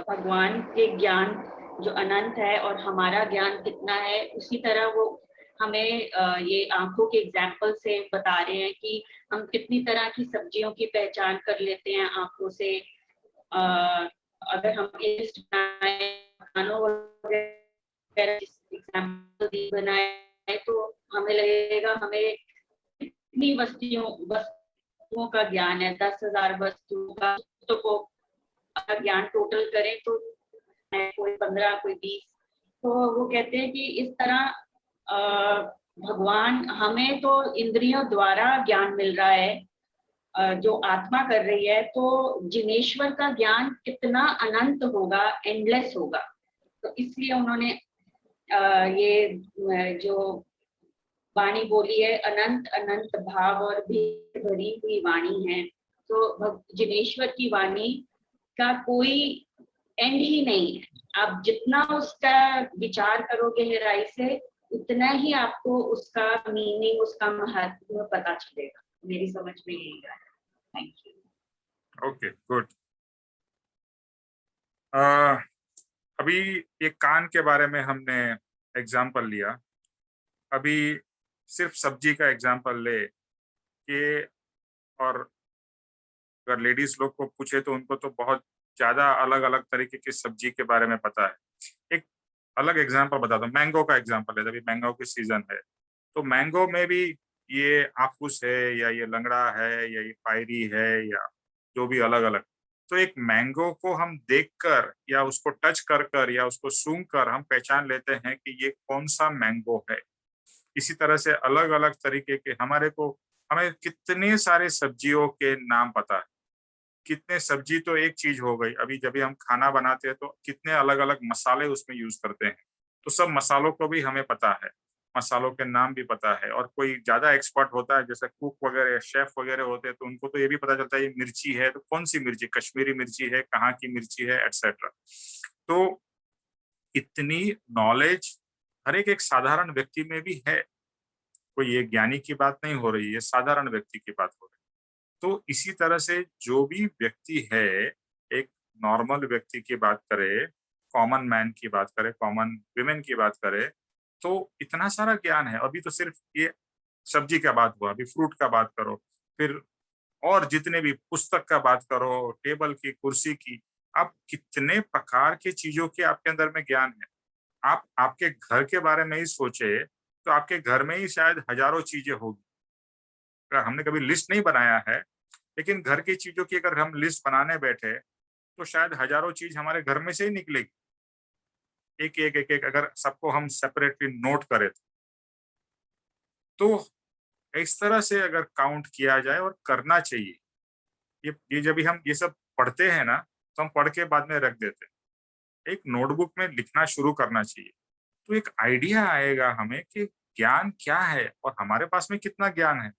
भगवान के ज्ञान जो अनंत है और हमारा ज्ञान कितना है, उसी तरह वो हमें ये आंखों के एग्जाम्पल से बता रहे हैं कि हम कितनी तरह की सब्जियों की पहचान कर लेते हैं आंखों से। अगर हम लिस्ट बनाए खानों वगैरह एग्जाम्पल बनाए तो हमें लगेगा हमें कितनी वस्तुओं का ज्ञान है, 10,000 वस्तुओं का को ज्ञान टोटल करें तो कोई 15, कोई 20। तो वो कहते हैं कि इस तरह भगवान हमें तो इंद्रियों द्वारा ज्ञान मिल रहा है जो आत्मा कर रही है, तो जिनेश्वर का ज्ञान कितना अनंत होगा, एंडलेस होगा। तो इसलिए उन्होंने ये जो वाणी बोली है, अनंत अनंत भाव और भेद भरी हुई वाणी है। तो जिनेश्वर की वाणी का कोई एंड ही नहीं है। आप जितना उसका विचार करोगे गहराई से, उतना ही आपको उसका मीनिंग, उसका महत्व पता चलेगा। मेरी समझ में यही है। Thank you. Okay good. अभी ये कान के बारे में हमने एग्जाम्पल लिया। अभी सिर्फ सब्जी का एग्जाम्पल ले कि, और अगर लेडीज लोग को पूछे तो उनको तो बहुत ज्यादा अलग अलग तरीके की सब्जी के बारे में पता है। एक अलग एग्जाम्पल बताता हूँ, मैंगो का एग्जाम्पल है। अभी मैंगो की सीजन है, तो मैंगो में भी ये आफूस है या ये लंगड़ा है या ये पायरी है या जो भी अलग अलग, तो एक मैंगो को हम देखकर या उसको टच कर कर या उसको सूंघ कर हम पहचान लेते हैं कि ये कौन सा मैंगो है। इसी तरह से अलग अलग तरीके के हमें कितने सारे सब्जियों के नाम पता है। कितने सब्जी तो एक चीज हो गई, अभी जब भी हम खाना बनाते हैं तो कितने अलग अलग मसाले उसमें यूज करते हैं, तो सब मसालों को भी हमें पता है, मसालों के नाम भी पता है। और कोई ज्यादा एक्सपर्ट होता है जैसे कुक वगैरह शेफ वगैरह होते हैं, तो उनको तो ये भी पता चलता है ये मिर्ची है तो कौन सी मिर्ची, कश्मीरी मिर्ची है, कहाँ की मिर्ची है, एटसेट्रा। तो इतनी नॉलेज हर एक साधारण व्यक्ति में भी है। कोई ये ज्ञानी की बात नहीं हो रही है, साधारण व्यक्ति की बात हो रही है। तो इसी तरह से जो भी व्यक्ति है, एक नॉर्मल व्यक्ति की बात करे, कॉमन मैन की बात करे, कॉमन विमेन की बात करे, तो इतना सारा ज्ञान है। अभी तो सिर्फ ये सब्जी का बात हुआ, अभी फ्रूट का बात करो, फिर और जितने भी पुस्तक का बात करो, टेबल की, कुर्सी की, आप कितने प्रकार की चीजों के आपके अंदर में ज्ञान है। आप आपके घर के बारे में ही सोचे तो आपके घर में ही शायद हजारों चीजें होगी। अगर हमने कभी लिस्ट नहीं बनाया है, लेकिन घर की चीजों की अगर हम लिस्ट बनाने बैठे तो शायद हजारों चीज हमारे घर में से ही निकलेगी। एक अगर सबको हम सेपरेटली नोट करें तो इस तरह से अगर काउंट किया जाए और करना चाहिए। ये जब भी हम ये सब पढ़ते हैं ना, तो हम पढ़ के बाद में रख देते हैं। एक नोटबुक में लिखना शुरू करना चाहिए, तो एक आइडिया आएगा हमें कि ज्ञान क्या है और हमारे पास में कितना ज्ञान है।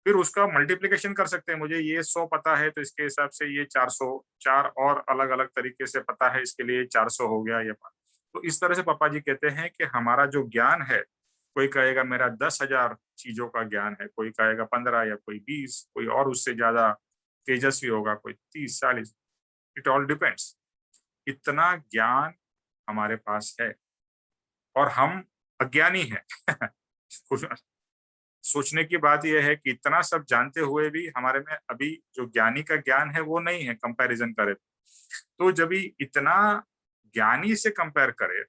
फिर उसका मल्टीप्लिकेशन कर सकते हैं। मुझे ये 100 पता है तो इसके हिसाब से ये 400, 4 और अलग अलग तरीके से पता है, इसके लिए 400 हो गया ये। तो इस तरह से पापा जी कहते हैं कि हमारा जो ज्ञान है, कोई कहेगा मेरा 10,000 चीजों का ज्ञान है, कोई कहेगा 15 या कोई 20, कोई और उससे ज्यादा तेजस्वी होगा, कोई 30, 40। It all depends. इतना ज्ञान हमारे पास है और हम अज्ञानी हैं। सोचने की बात यह है कि इतना सब जानते हुए भी हमारे में अभी जो ज्ञानी का ज्ञान है वो नहीं है, कंपैरिजन करें तो। जब भी इतना ज्ञानी से कंपेयर करें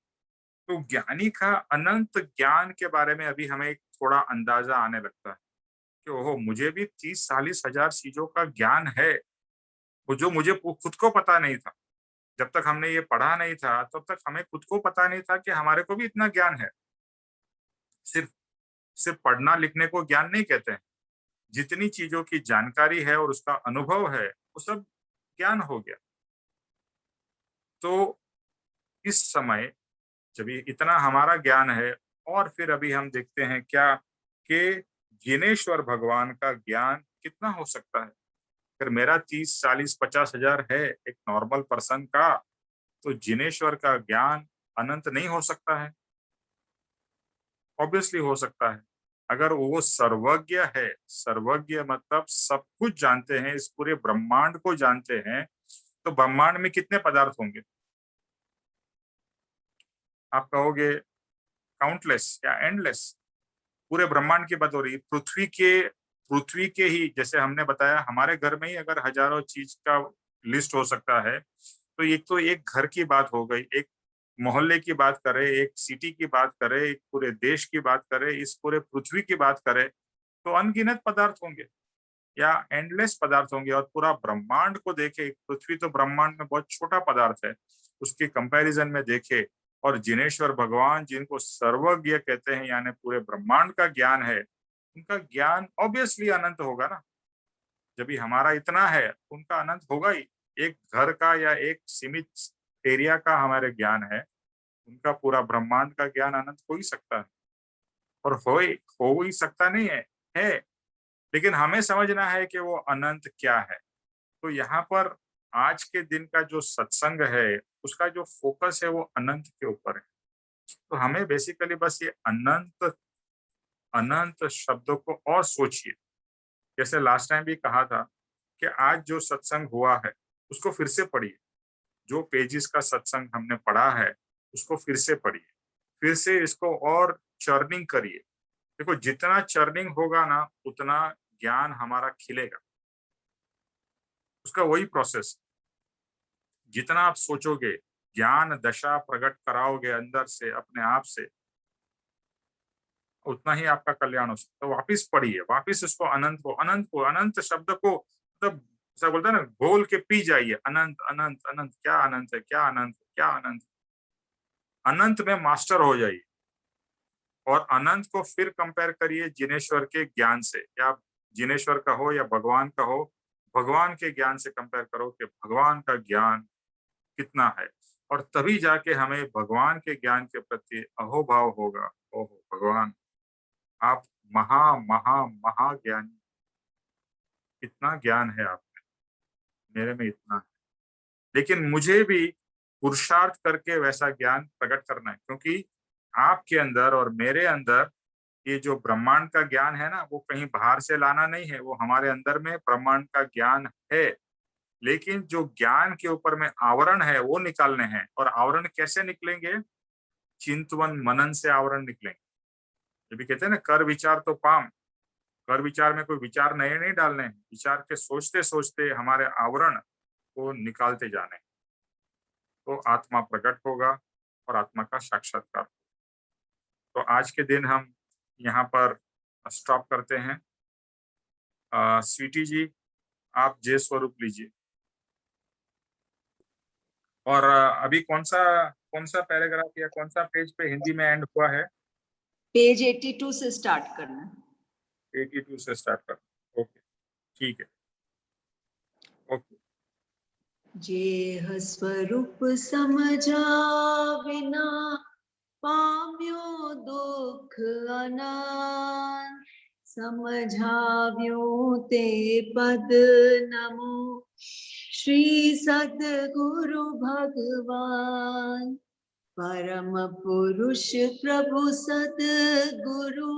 तो ज्ञानी का अनंत ज्ञान के बारे में अभी हमें थोड़ा अंदाजा आने लगता है कि ओहो, मुझे भी 30-40 हजार चीजों का ज्ञान है, वो जो मुझे खुद को पता नहीं था। जब तक हमने ये पढ़ा नहीं था तब तक हमें खुद को पता नहीं था कि हमारे को भी इतना ज्ञान है। सिर्फ सिर्फ पढ़ना लिखने को ज्ञान नहीं कहते हैं। जितनी चीजों की जानकारी है और उसका अनुभव है वो सब ज्ञान हो गया। तो इस समय जब ये इतना हमारा ज्ञान है और फिर अभी हम देखते हैं क्या कि जिनेश्वर भगवान का ज्ञान कितना हो सकता है। अगर मेरा 30, 40, 50 हजार है एक नॉर्मल पर्सन का, तो जिनेश्वर का ज्ञान अनंत नहीं हो सकता है? ऑब्वियसली हो सकता है। अगर वो सर्वज्ञ है, सर्वज्ञ मतलब सब कुछ जानते हैं, इस पूरे ब्रह्मांड को जानते हैं, तो ब्रह्मांड में कितने पदार्थ होंगे? आप कहोगे काउंटलेस या एंडलेस। पूरे ब्रह्मांड की बात हो रही है। पृथ्वी के ही, जैसे हमने बताया, हमारे घर में ही अगर हजारों चीज का लिस्ट हो सकता है, तो ये तो एक घर की बात हो गई। एक मोहल्ले की बात करें, एक सिटी की बात करें, एक पूरे देश की बात करें, इस पूरे पृथ्वी की बात करें, तो अनगिनत पदार्थ होंगे या एंडलेस पदार्थ होंगे। और पूरा ब्रह्मांड को देखे, पृथ्वी तो ब्रह्मांड में बहुत छोटा पदार्थ है, उसके कंपैरिजन में देखे, और जिनेश्वर भगवान जिनको सर्वज्ञ कहते हैं, यानी पूरे ब्रह्मांड का ज्ञान है, उनका ज्ञान ऑब्वियसली अनंत होगा ना। जब भी हमारा इतना है, उनका अनंत होगा ही। एक घर का या एक सीमित एरिया का हमारे ज्ञान है, उनका पूरा ब्रह्मांड का ज्ञान अनंत हो ही सकता है। और हो ही सकता नहीं है, लेकिन हमें समझना है कि वो अनंत क्या है। तो यहाँ पर आज के दिन का जो सत्संग है, उसका जो फोकस है वो अनंत के ऊपर है। तो हमें बेसिकली बस ये अनंत अनंत शब्दों को और सोचिए। जैसे लास्ट टाइम भी कहा था कि आज जो सत्संग हुआ है उसको फिर से पढ़िए। जो पेजेस का सत्संग हमने पढ़ा है उसको फिर से पढ़िए, फिर से इसको और चर्निंग करिए, देखो जितना चर्निंग होगा ना उतना ज्ञान हमारा खिलेगा, उसका वही प्रोसेस। जितना आप सोचोगे, ज्ञान दशा प्रकट कराओगे अंदर से अपने आप से, उतना ही आपका कल्याण हो सकता है। तो वापिस पढ़िए, वापिस इसको अनंत शब्द को मतलब ऐसा बोलते हैं ना, घोल के पी जाइए। अनंत अनंत अनंत, क्या अनंत है, क्या अनंत, क्या अनंत। अनंत में मास्टर हो जाइए और अनंत को फिर कंपेयर करिए जिनेश्वर के ज्ञान से, या जिनेश्वर का हो या भगवान का हो, भगवान के ज्ञान से कंपेयर करो कि भगवान का ज्ञान कितना है, और तभी जाके हमें भगवान के ज्ञान के प्रति अहोभाव होगा। ओहो भगवान, आप महा महा महा ज्ञानी, कितना ज्ञान है आप में, मेरे में इतना है। लेकिन मुझे भी पुरुषार्थ करके वैसा ज्ञान प्रकट करना है, क्योंकि आपके अंदर और मेरे अंदर ये जो ब्रह्मांड का ज्ञान है ना, वो कहीं बाहर से लाना नहीं है, वो हमारे अंदर में ब्रह्मांड का ज्ञान है। लेकिन जो ज्ञान के ऊपर में आवरण है वो निकालने हैं। और आवरण कैसे निकलेंगे? चिंतवन मनन से आवरण निकलेंगे। ये भी कहते हैं ना, कर विचार तो पाम। कर विचार में कोई विचार नए नहीं डालने हैं, विचार के सोचते सोचते हमारे आवरण को निकालते जाने, तो आत्मा प्रकट होगा और आत्मा का साक्षात्कार। तो आज के दिन हम यहाँ पर स्टॉप करते हैं। स्वीटी जी, आप जय स्वरूप लीजिए। और अभी कौन सा पैराग्राफ या कौन सा पेज पे हिंदी में एंड हुआ है? पेज 82 से स्टार्ट करना। 82 से स्टार्ट करना। ओके, ठीक है, ओके। जेह स्वरूप समझा बिना पाम्यो दुख अनंत, समझाव्यो ते पद नमो श्री सद्गुरु भगवान। परम पुरुष प्रभु सद्गुरु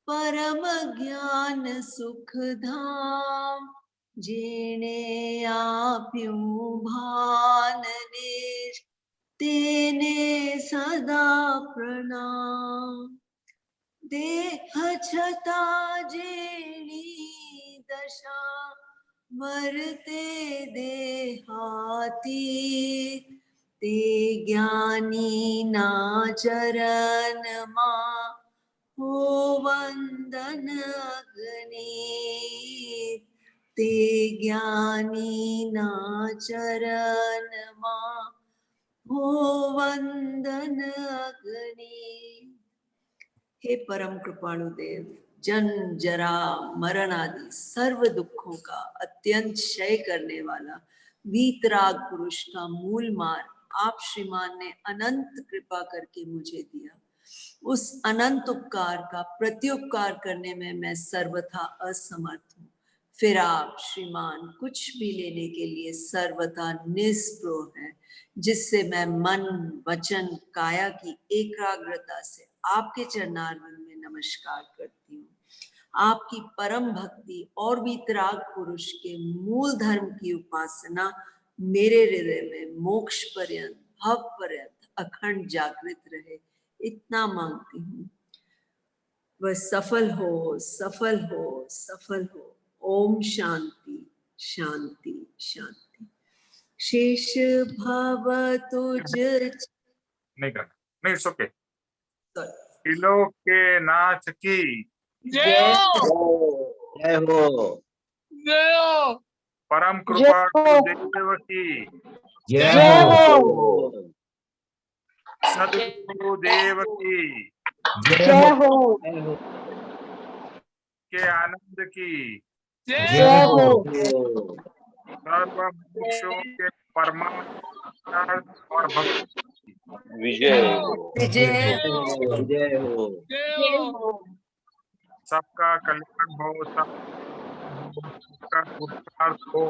परम ज्ञान सुख धाम, जेने आप्यूं भान निज तेने सदा प्रणाम। देह छता जेणी दशा मरते देहाती, ते ज्ञानी ना चरण मा हो वंदन अग्नि। ते ज्ञानी ना चरण मा हो वंदन अग्नि। हे परम कृपाणु देव, जन्म जरा मरण आदि सर्व दुखों का अत्यंत क्षय करने वाला वीतराग पुरुष का मूल मार्ग आप श्रीमान ने अनंत कृपा करके मुझे दिया। उस अनंत उपकार का प्रत्युपकार करने में मैं सर्वथा असमर्थ हूँ। फिर आप श्रीमान कुछ भी लेने के लिए सर्वथा निस्पृह है, जिससे मैं मन वचन काया की एकाग्रता से आपके चरणारविंद में नमस्कार करती हूँ। आपकी परम भक्ति और वीतराग पुरुष के मूल धर्म की उपासना मेरे हृदय में मोक्ष पर्यंत भव पर्यंत अखंड जागृत रहे, इतना मांगती हूँ। वह सफल हो, सफल हो, सफल हो। ओम शांति शांति शांति। शेष भव तुझ नहीं करना, नहीं, इट्स ओके। त्रिलोक के नाथ की जय हो, जय हो। जय हो, परम कृपा देव की जय हो। सद्गुरु देव की जय हो। के आनंद की जय हो, सर्व मोक्षों के परमात्मा और भक्ति विजय जय हो। जय हो। जय हो, सबका कल्याण हो, सबका पुरुषार्थ हो।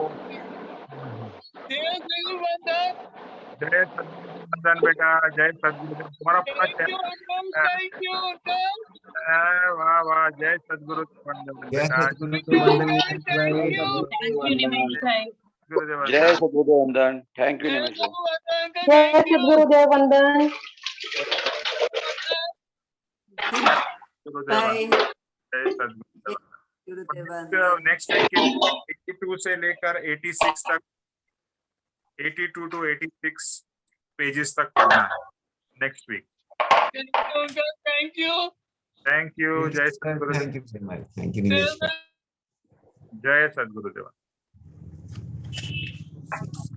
जय सद्गुरु वंदन। जय सद्गुरु वंदन बेटा, जय सद्गुरुदेव। तुम्हारा पूरा thank you uncle, thank you uncle. वाह वाह, जय सद्गुरु वंदन जय बेटा। सद्गुरु वंदन थैंक यू, गुरुदेव जय सद्गुरुदेव वंदन। थैंक यू जय निमेश सद्गुरु अंकल, जय थैंक यू। सद्गुरुदेव वंदन। गुरुदेवा। बाय जय सद्गुरुदेवा। गुरुदेवा। नेक्स्ट वीक 82 से लेकर 86 तक, 82 to 86 पेजेस तक पढ़ना है next week. Thank you. Thank you. जय Yes, sir. Sadgurudev. Thank you very much. Thank you, Nilesh. जय सद्गुरुदेव।